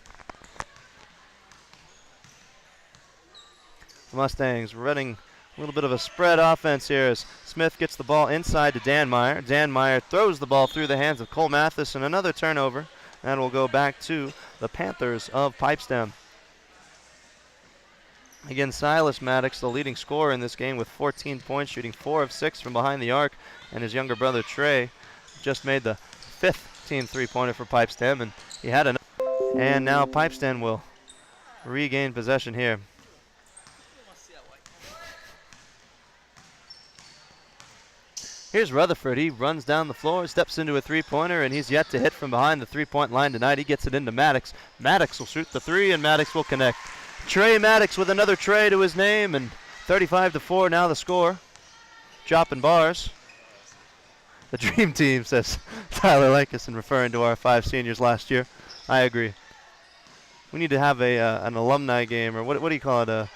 Speaker 1: The Mustangs running a little bit of a spread offense here as Smith gets the ball inside to Danmeyer. Danmeyer throws the ball through the hands of Cole Mathis, and another turnover. That will go back to the Panthers of Pipestem. Again, Silas Maddox, the leading scorer in this game with 14 points, shooting 4 of 6 from behind the arc. And his younger brother, Trey, just made the 5th team three-pointer for Pipestem, and he had enough. And now Pipestem will regain possession here. Here's Rutherford. He runs down the floor, steps into a three-pointer, and he's yet to hit from behind the three-point line tonight. He gets it into Maddox. Maddox will shoot the 3, and Maddox will connect. Trey Maddox with another tray to his name, and 35-4 now the score. Dropping bars. The dream team, says Tyler Lankus, referring to our 5 seniors last year. I agree. We need to have an alumni game, or what do you call it?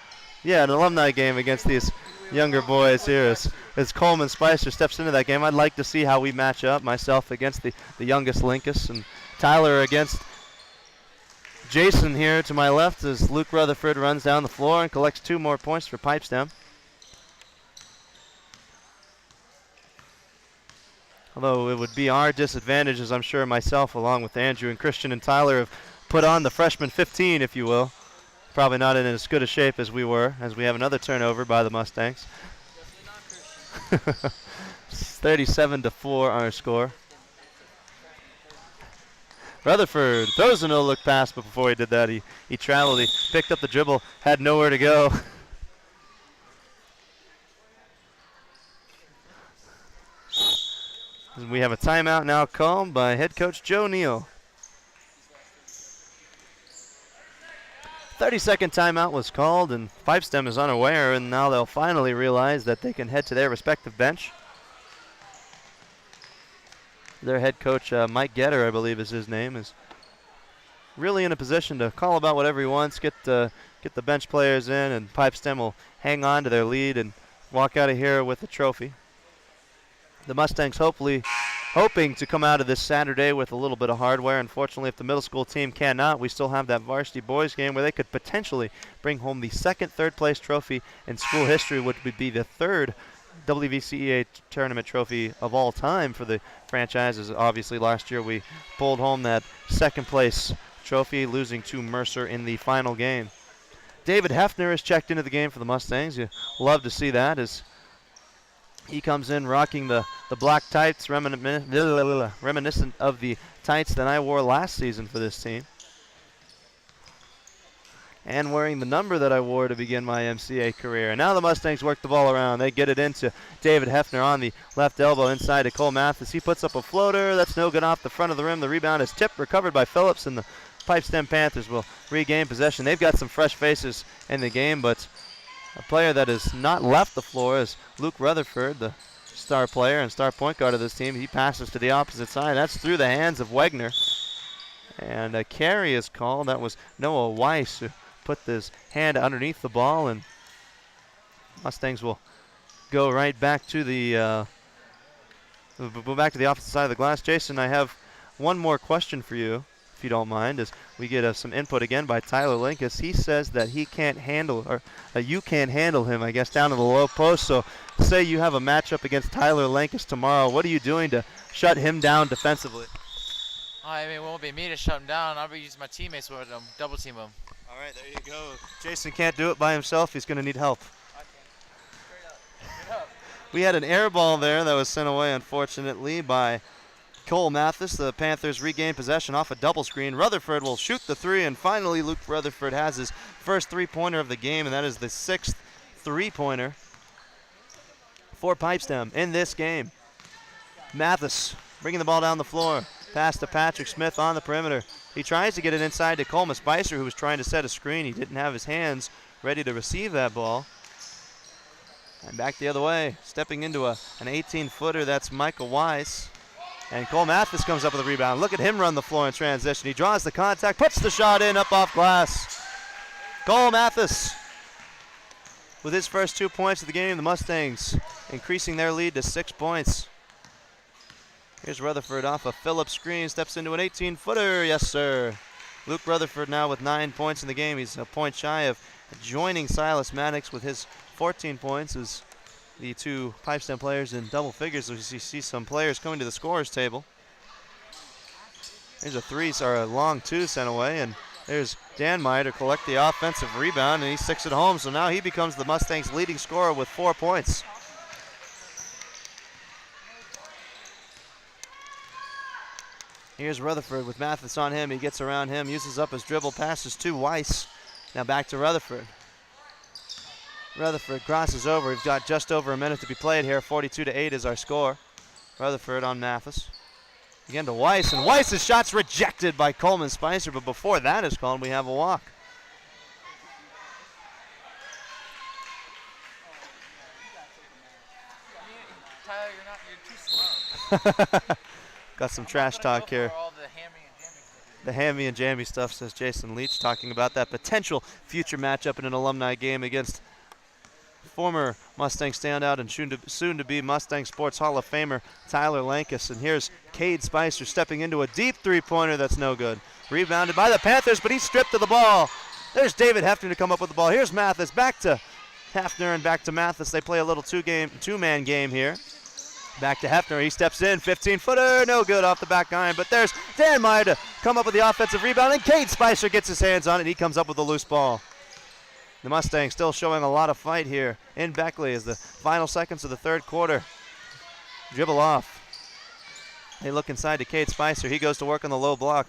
Speaker 1: An alumni game against these younger boys here as Coleman Spicer steps into that game. I'd like to see how we match up, myself against the youngest Linkus, and Tyler against Jason here to my left as Luke Rutherford runs down the floor and collects 2 more points for Pipestem. Although it would be our disadvantage, as I'm sure myself, along with Andrew and Christian and Tyler, have put on the freshman 15, if you will. Probably not in as good a shape as we were, as we have another turnover by the Mustangs. 37-4 our score. Rutherford throws a no-look pass, but before he did that, he traveled. He picked up the dribble, had nowhere to go. We have a timeout now called by head coach Joe Neal. 30-second timeout was called, and Pipestem is unaware, and now they'll finally realize that they can head to their respective bench. Their head coach, Mike Getter, I believe is his name, is really in a position to call about whatever he wants, get the bench players in, and Pipestem will hang on to their lead and walk out of here with the trophy. The Mustangs hoping to come out of this Saturday with a little bit of hardware. Unfortunately, if the middle school team cannot, we still have that varsity boys game where they could potentially bring home the second third-place trophy in school history, which would be the 3rd WVCEA tournament trophy of all time for the franchises. Obviously, last year we pulled home that second-place trophy, losing to Mercer in the final game. David Hefner has checked into the game for the Mustangs. You love to see that as he comes in rocking the black tights, reminiscent of the tights that I wore last season for this team. And wearing the number that I wore to begin my MCA career. And now the Mustangs work the ball around. They get it into David Hefner on the left elbow inside to Cole Mathis. He puts up a floater. That's no good off the front of the rim. The rebound is tipped, recovered by Phillips, and the Pipestem Panthers will regain possession. They've got some fresh faces in the game, but a player that has not left the floor is Luke Rutherford, the star player and star point guard of this team. He passes to the opposite side. That's through the hands of Wegner. And a carry is called. That was Noah Weiss who put his hand underneath the ball, and Mustangs will go right back to the opposite side of the glass. Jason, I have one more question for you, if you don't mind, as we get some input again by Tyler Linkus. He says that he can't handle, or you can't handle him, I guess, down in the low post. So say you have a matchup against Tyler Linkus tomorrow. What are you doing to shut him down defensively?
Speaker 5: I mean, it won't be me to shut him down. I'll be using my teammates with him, double team him.
Speaker 1: All right, there you go. Jason can't do it by himself. He's going to need help. We had an air ball there that was sent away, unfortunately, by Cole Mathis. The Panthers regain possession off a double screen. Rutherford will shoot the 3, and finally Luke Rutherford has his first three-pointer of the game, and that is the 6th three-pointer for Pipestem in this game. Mathis bringing the ball down the floor. Pass to Patrick Smith on the perimeter. He tries to get it inside to Coleman Spicer, who was trying to set a screen. He didn't have his hands ready to receive that ball. And back the other way, stepping into an 18-footer, that's Michael Weiss. And Cole Mathis comes up with a rebound. Look at him run the floor in transition. He draws the contact, puts the shot in, up off glass. Cole Mathis with his first 2 points of the game. The Mustangs increasing their lead to 6 points. Here's Rutherford off a Phillips screen, steps into an 18-footer. Yes, sir. Luke Rutherford now with 9 points in the game. He's a point shy of joining Silas Maddox with his 14 points as the 2 Pipestem players in double figures. So you see some players coming to the scorer's table. There's a long 2 sent away, and there's Dan Meyer to collect the offensive rebound, and he sticks it home. So now he becomes the Mustangs' leading scorer with 4 points. Here's Rutherford with Mathis on him. He gets around him, uses up his dribble, passes to Weiss. Now back to Rutherford. Rutherford crosses over. We've got just over a minute to be played here. 42-8 is our score. Rutherford on Mathis. Again to Weiss, and Weiss's shot's rejected by Coleman Spicer, but before that is called, we have a walk.
Speaker 5: Tyler, you're too slow.
Speaker 1: Got some trash talk here.
Speaker 5: All the hammy and jammy stuff.
Speaker 1: The hammy and jammy stuff, says Jason Leach, talking about that potential future matchup in an alumni game against former Mustang standout and soon to be Mustang Sports Hall of Famer Tyler Lankus. And here's Cade Spicer stepping into a deep three-pointer that's no good. Rebounded by the Panthers, but he's stripped of the ball. There's David Hefner to come up with the ball. Here's Mathis, back to Hefner and back to Mathis. They play a little two-man game here. Back to Hefner, he steps in, 15-footer, no good off the back iron, but there's Dan Meyer to come up with the offensive rebound, and Cade Spicer gets his hands on it, and he comes up with a loose ball. The Mustangs still showing a lot of fight here in Beckley as the final seconds of the third quarter. Dribble off. They look inside to Cade Spicer. He goes to work on the low block.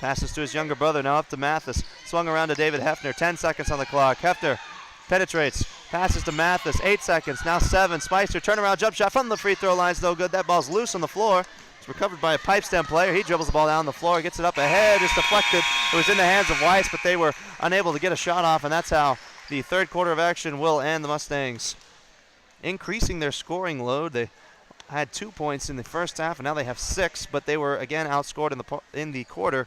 Speaker 1: Passes to his younger brother, now up to Mathis. Swung around to David Hefner, 10 seconds on the clock. Hefner penetrates, passes to Mathis, 8 seconds, now 7. Spicer, turnaround jump shot from the free throw line's no good. That ball's loose on the floor. It's recovered by a pipe stem player. He dribbles the ball down the floor, gets it up ahead, just deflected. It was in the hands of Weiss, but they were unable to get a shot off, and that's how the third quarter of action will end. The Mustangs increasing their scoring load. They had 2 points in the first half, and now they have 6, but they were again outscored in the quarter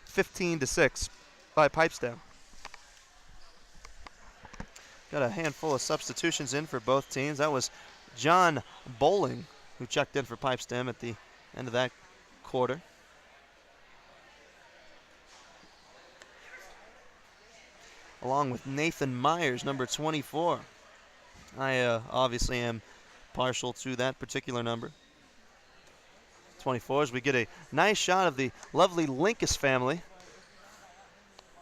Speaker 1: 15-6 by Pipestem. Got a handful of substitutions in for both teams. That was John Bowling who checked in for Pipestem at the end of that quarter. Along with Nathan Myers, number 24. I obviously am partial to that particular number. 24 as we get a nice shot of the lovely Linkus family.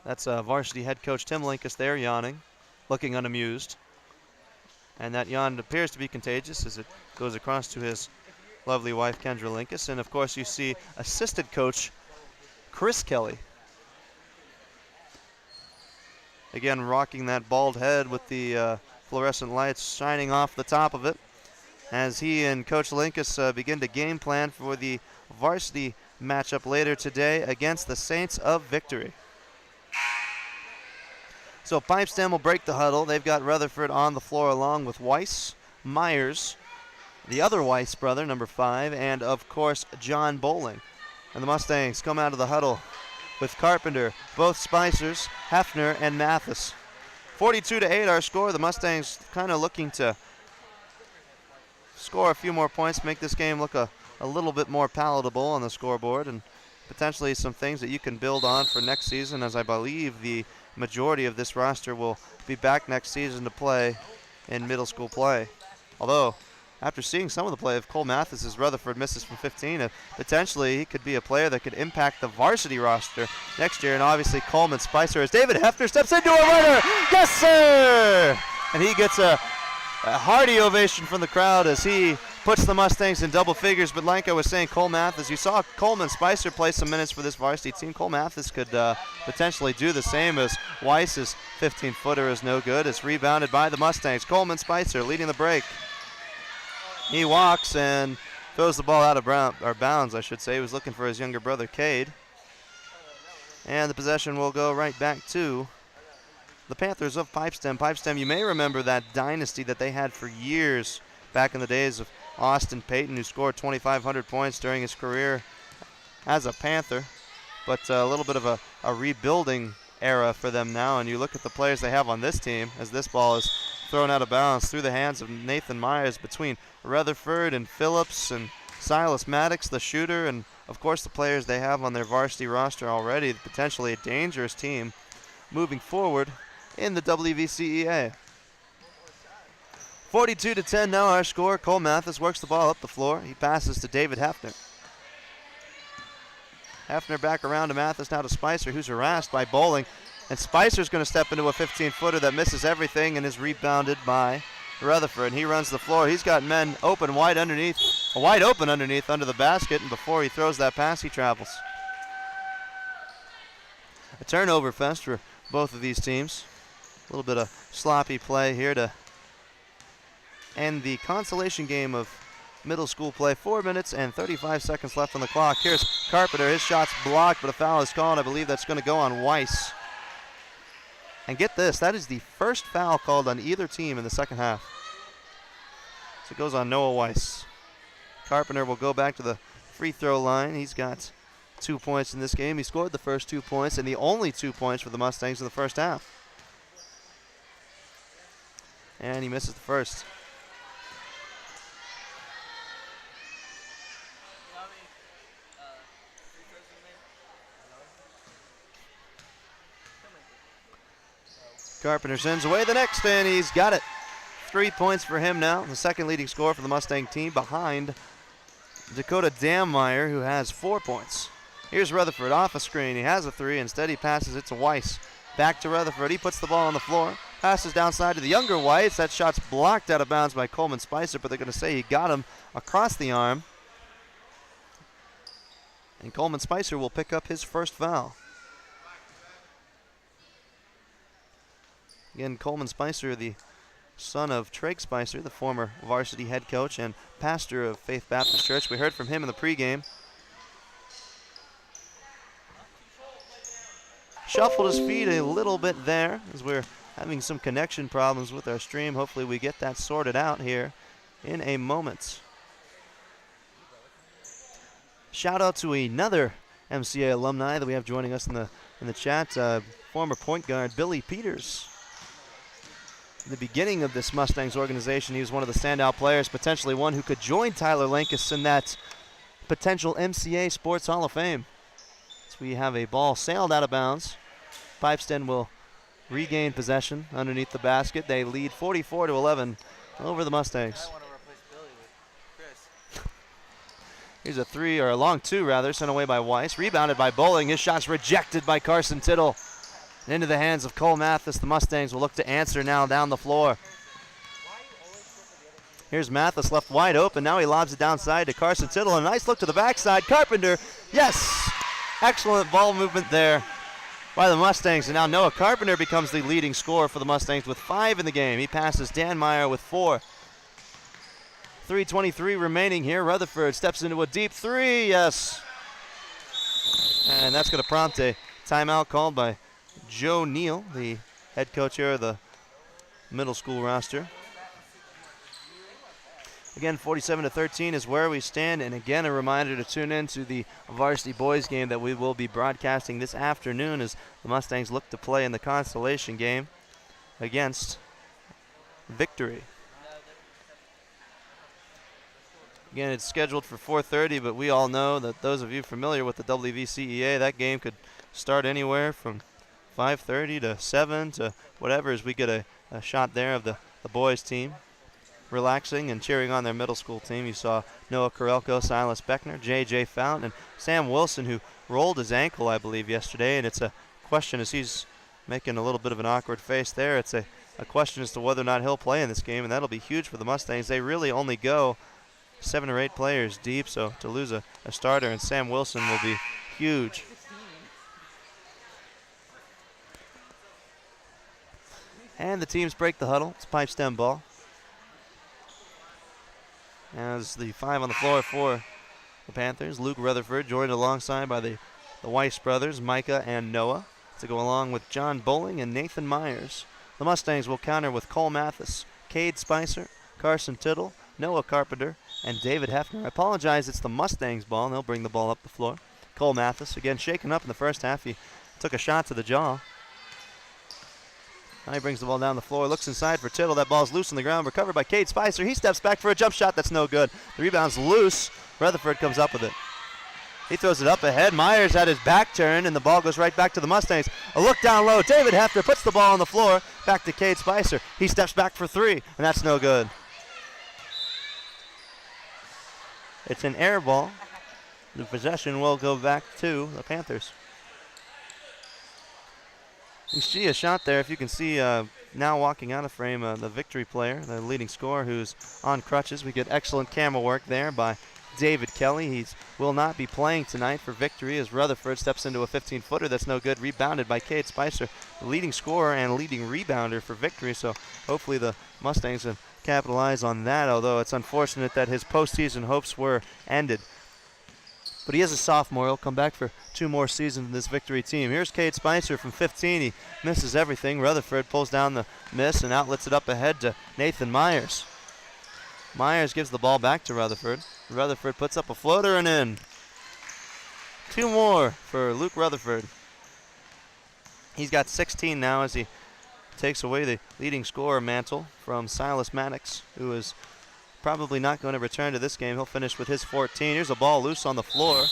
Speaker 1: That's varsity head coach Tim Linkus there yawning, looking unamused. And that yawn appears to be contagious as it goes across to his lovely wife Kendra Linkus. And of course you see assistant coach Chris Kelly. Again rocking that bald head with the fluorescent lights shining off the top of it, as he and Coach Linkus begin to game plan for the varsity matchup later today against the Saints of Victory. So Pipestem will break the huddle. They've got Rutherford on the floor along with Weiss, Myers, the other Weiss brother, number 5, and of course John Bowling. And the Mustangs come out of the huddle with Carpenter, both Spicers, Hefner, and Mathis. 42-8 our score. The Mustangs kind of looking to score a few more points, make this game look a little bit more palatable on the scoreboard, and potentially some things that you can build on for next season, as I believe the majority of this roster will be back next season to play in middle school play. Although, after seeing some of the play of Cole Mathis as Rutherford misses from 15, potentially he could be a player that could impact the varsity roster next year. And obviously Coleman Spicer as David Hefner steps into a runner. Yes, sir! And he gets a hearty ovation from the crowd as he puts the Mustangs in double figures. But like I was saying, Cole Mathis, you saw Coleman Spicer play some minutes for this varsity team. Cole Mathis could potentially do the same, as Weiss's 15-footer is no good. It's rebounded by the Mustangs. Coleman Spicer leading the break. He walks and throws the ball out of bounds, I should say. He was looking for his younger brother, Cade. And the possession will go right back to the Panthers of Pipestem. Pipestem, you may remember that dynasty that they had for years back in the days of Austin Payton, who scored 2,500 points during his career as a Panther. But a little bit of a rebuilding era for them now. And you look at the players they have on this team as this ball is thrown out of bounds through the hands of Nathan Myers between Rutherford and Phillips and Silas Maddox, the shooter, and of course the players they have on their varsity roster already. Potentially a dangerous team moving forward in the WVCEA. 42-10 now our score. Cole Mathis works the ball up the floor. He passes to David Hefner. Hefner back around to Mathis, now to Spicer, who's harassed by Bowling. And Spicer's going to step into a 15-footer that misses everything and is rebounded by Rutherford. He runs the floor. He's got men open, wide open underneath under the basket, and before he throws that pass, he travels. A turnover fest for both of these teams. A little bit of sloppy play here to end the consolation game of middle school play. 4 minutes and 35 seconds left on the clock. Here's Carpenter. His shot's blocked, but a foul is called. I believe that's going to go on Weiss. And get this, that is the first foul called on either team in the second half. So it goes on Noah Weiss. Carpenter will go back to the free throw line. He's got 2 points in this game. He scored the first 2 points and the only 2 points for the Mustangs in the first half. And he misses the first. Carpenter sends away the next, and he's got it. 3 points for him now, the second leading scorer for the Mustang team behind Dakota Dammeyer, who has 4 points. Here's Rutherford off a screen. He has a three. Instead, he passes it to Weiss. Back to Rutherford. He puts the ball on the floor. Passes downside to the younger Weiss. That shot's blocked out of bounds by Coleman Spicer, but they're going to say he got him across the arm. And Coleman Spicer will pick up his first foul. Again, Coleman Spicer, the son of Treg Spicer, the former varsity head coach and pastor of Faith Baptist Church. We heard from him in the pregame. Shuffled his feet a little bit there as we're having some connection problems with our stream. Hopefully we get that sorted out here in a moment. Shout out to another MCA alumni that we have joining us in the chat, former point guard Billy Peters. In the beginning of this Mustangs organization, he was one of the standout players, potentially one who could join Tyler Linkus in that potential MCA Sports Hall of Fame. So we have a ball sailed out of bounds. Pipeston will regain possession underneath the basket. They lead 44-11 over the Mustangs. Here's a three, or a long two rather, sent away by Weiss. Rebounded by Bowling. His shot's rejected by Carson Tittle. Into the hands of Cole Mathis. The Mustangs will look to answer now down the floor. Here's Mathis left wide open. Now he lobs it downside to Carson Tittle. A nice look to the backside. Carpenter, yes! Excellent ball movement there by the Mustangs. And now Noah Carpenter becomes the leading scorer for the Mustangs with 5 in the game. He passes Dan Meyer with 4. 3:23 remaining here. Rutherford steps into a deep three. Yes. And that's going to prompt a timeout called by Joe Neal, the head coach here of the middle school roster. Again, 47-13 is where we stand. And again, a reminder to tune in to the varsity boys game that we will be broadcasting this afternoon as the Mustangs look to play in the consolation game against Victory. Again, it's scheduled for 4:30, but we all know that those of you familiar with the WVCEA, that game could start anywhere from 5:30 to 7 to whatever, as we get a shot there of the boys team relaxing and cheering on their middle school team. You saw Noah Karelko, Silas Beckner, J.J. Fountain, and Sam Wilson, who rolled his ankle, I believe, yesterday. And it's a question, as he's making a little bit of an awkward face there, it's a question as to whether or not he'll play in this game, and that'll be huge for the Mustangs. They really only go 7 or 8 players deep, so to lose a starter and Sam Wilson will be huge. And the teams break the huddle. It's pipe stem ball. As the 5 on the floor for the Panthers, Luke Rutherford joined alongside by the Weiss brothers, Micah and Noah, to go along with John Bowling and Nathan Myers. The Mustangs will counter with Cole Mathis, Cade Spicer, Carson Tittle, Noah Carpenter, and David Hefner. I apologize, it's the Mustangs' ball, and they'll bring the ball up the floor. Cole Mathis, again, shaken up in the first half. He took a shot to the jaw. Now he brings the ball down the floor, looks inside for Tittle. That ball's loose on the ground, recovered by Cade Spicer. He steps back for a jump shot that's no good. The rebound's loose. Rutherford comes up with it. He throws it up ahead. Myers had his back turned, and the ball goes right back to the Mustangs. A look down low. David Hefner puts the ball on the floor. Back to Cade Spicer. He steps back for 3, and that's no good. It's an air ball. The possession will go back to the Panthers. You see a shot there, if you can see now walking out of frame, the Victory player, the leading scorer who's on crutches. We get excellent camera work there by David Kelly. He will not be playing tonight for Victory as Rutherford steps into a 15-footer. That's no good. Rebounded by Cade Spicer, the leading scorer and leading rebounder for Victory. So hopefully the Mustangs can capitalize on that, although it's unfortunate that his postseason hopes were ended. But he is a sophomore. He'll come back for 2 more seasons in this Victory team. Here's Cade Spicer from 15. He misses everything. Rutherford pulls down the miss and outlets it up ahead to Nathan Myers. Myers gives the ball back to Rutherford. Rutherford puts up a floater and in. 2 more for Luke Rutherford. He's got 16 now as he takes away the leading scorer mantle from Silas Maddox, who is probably not going to return to this game. He'll finish with his 14. Here's a ball loose on the floor.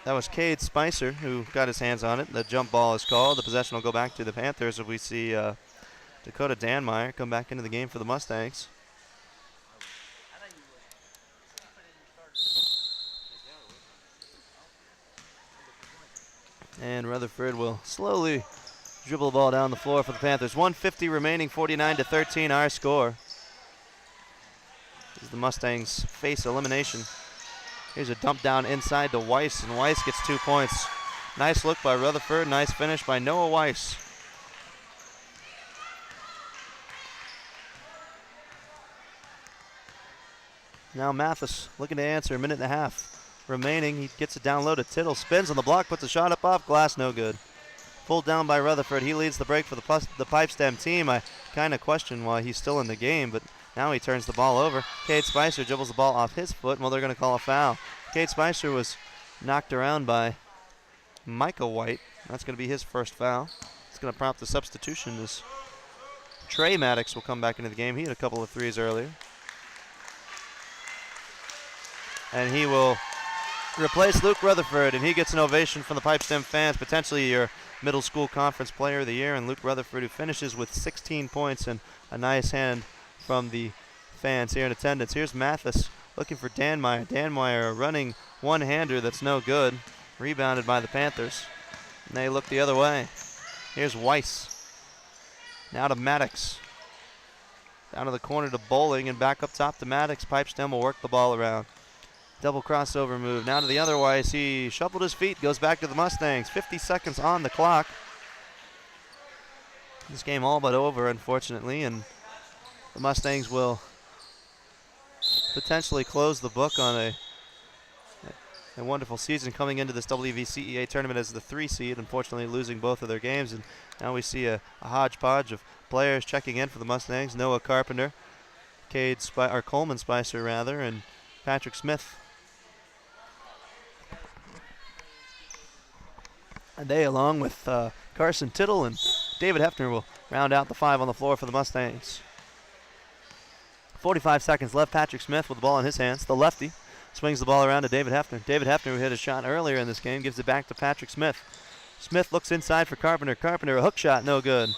Speaker 1: That was Cade Spicer who got his hands on it. The jump ball is called. The possession will go back to the Panthers if we see Dakota Danmeyer come back into the game for the Mustangs. And Rutherford will slowly dribble the ball down the floor for the Panthers. 1:50 remaining, 49-13 our score. As the Mustangs face elimination. Here's a dump down inside to Weiss, and Weiss gets 2 points. Nice look by Rutherford, nice finish by Noah Weiss. Now Mathis looking to answer, a minute and a half remaining. He gets it down low to Tittle, spins on the block, puts a shot up off glass, no good. Pulled down by Rutherford. He leads the break for the Pipestem team. I kind of question why he's still in the game, but now he turns the ball over. Cade Spicer dribbles the ball off his foot, well, they're going to call a foul. Cade Spicer was knocked around by Micah White. That's going to be his first foul. It's going to prompt the substitution as Trey Maddox will come back into the game. He had a couple of threes earlier. And he will replace Luke Rutherford, and he gets an ovation from the Pipestem fans, potentially your middle school conference player of the year. And Luke Rutherford, who finishes with 16 points and a nice hand from the fans here in attendance. Here's Mathis looking for Danmeyer. Danmeyer, a running one-hander that's no good. Rebounded by the Panthers. And they look the other way. Here's Weiss. Now to Maddox. Down to the corner to Bowling and back up top to Maddox. Pipestem will work the ball around. Double crossover move. Now to the other Weiss. He shuffled his feet. Goes back to the Mustangs. 50 seconds on the clock. This game all but over, unfortunately. And the Mustangs will potentially close the book on a wonderful season coming into this WVCEA tournament as the 3 seed, unfortunately losing both of their games. And now we see a hodgepodge of players checking in for the Mustangs. Noah Carpenter, Coleman Spicer rather, and Patrick Smith. And they, along with Carson Tittle and David Hefner, will round out the 5 on the floor for the Mustangs. 45 seconds left. Patrick Smith with the ball in his hands. The lefty swings the ball around to David Hefner. David Hefner, who hit a shot earlier in this game, gives it back to Patrick Smith. Smith looks inside for Carpenter. Carpenter, a hook shot, no good.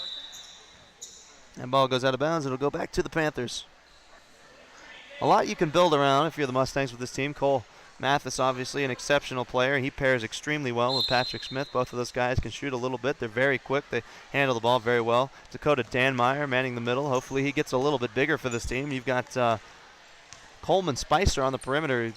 Speaker 1: That ball goes out of bounds. It'll go back to the Panthers. A lot you can build around if you're the Mustangs with this team. Cole Mathis, obviously an exceptional player. He pairs extremely well with Patrick Smith. Both of those guys can shoot a little bit. They're very quick. They handle the ball very well. Dakota Danmeyer manning the middle. Hopefully he gets a little bit bigger for this team. You've got Coleman Spicer on the perimeter. He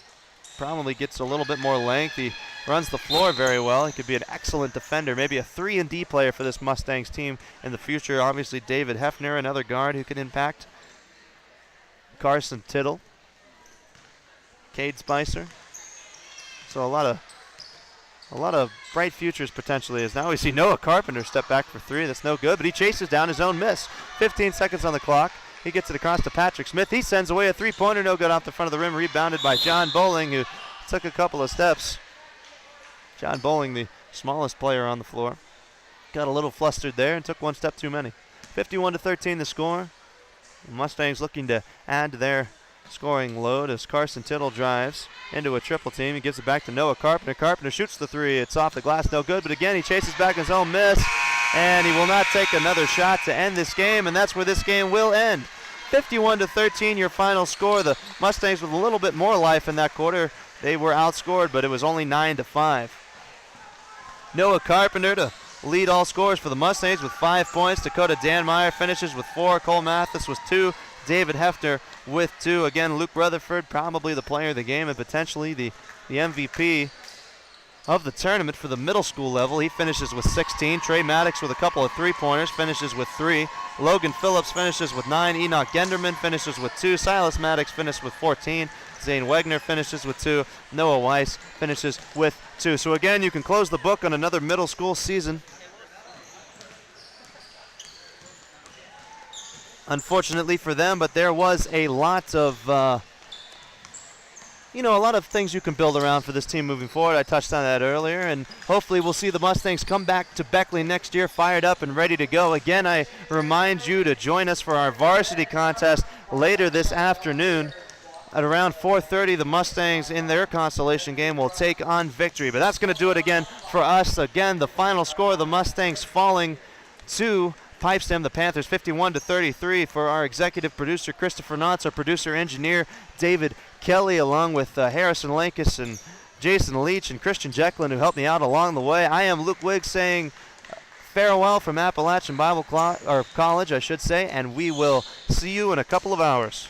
Speaker 1: probably gets a little bit more length. He runs the floor very well. He could be an excellent defender, maybe a 3-and-D player for this Mustangs team in the future. Obviously David Hefner, another guard who can impact. Carson Tittle. Cade Spicer. So a lot of bright futures potentially, as now we see Noah Carpenter step back for 3. That's no good, but he chases down his own miss. 15 seconds on the clock. He gets it across to Patrick Smith. He sends away a 3-pointer, no good off the front of the rim, rebounded by John Bowling, who took a couple of steps. John Bowling, the smallest player on the floor, got a little flustered there and took one step too many. 51-13 the score. The Mustangs looking to add to their scoring load as Carson Tittle drives into a triple team. He gives it back to Noah Carpenter. Carpenter shoots the 3. It's off the glass, no good, but again he chases back his own miss, and he will not take another shot to end this game, and that's where this game will end. 51-13 your final score. The Mustangs with a little bit more life in that quarter. They were outscored, but it was only 9-5. Noah Carpenter to lead all scorers for the Mustangs with 5 points. Dakota Danmeyer finishes with 4. Cole Mathis with 2. David Hefner with 2. Again, Luke Rutherford, probably the player of the game and potentially the MVP of the tournament for the middle school level. He finishes with 16. Trey Maddox with a couple of 3-pointers, finishes with 3. Logan Phillips finishes with 9. Enoch Genderman finishes with 2. Silas Maddox finished with 14. Zane Wegner finishes with 2. Noah Weiss finishes with 2. So again, you can close the book on another middle school season. Unfortunately for them, but there was a lot of a lot of things you can build around for this team moving forward. I touched on that earlier, and hopefully we'll see the Mustangs come back to Beckley next year fired up and ready to go. Again, I remind you to join us for our varsity contest later this afternoon. At around 4:30, the Mustangs in their consolation game will take on Victory. But that's going to do it again for us. Again, the final score, the Mustangs falling to Pipestem, the Panthers, 51-33. For our executive producer, Christopher Knotts, our producer engineer, David Kelly, along with Harrison Lankus and Jason Leach and Christian Jecklin, who helped me out along the way. I am Luke Wiggs saying farewell from Appalachian Bible College, I should say, and we will see you in a couple of hours.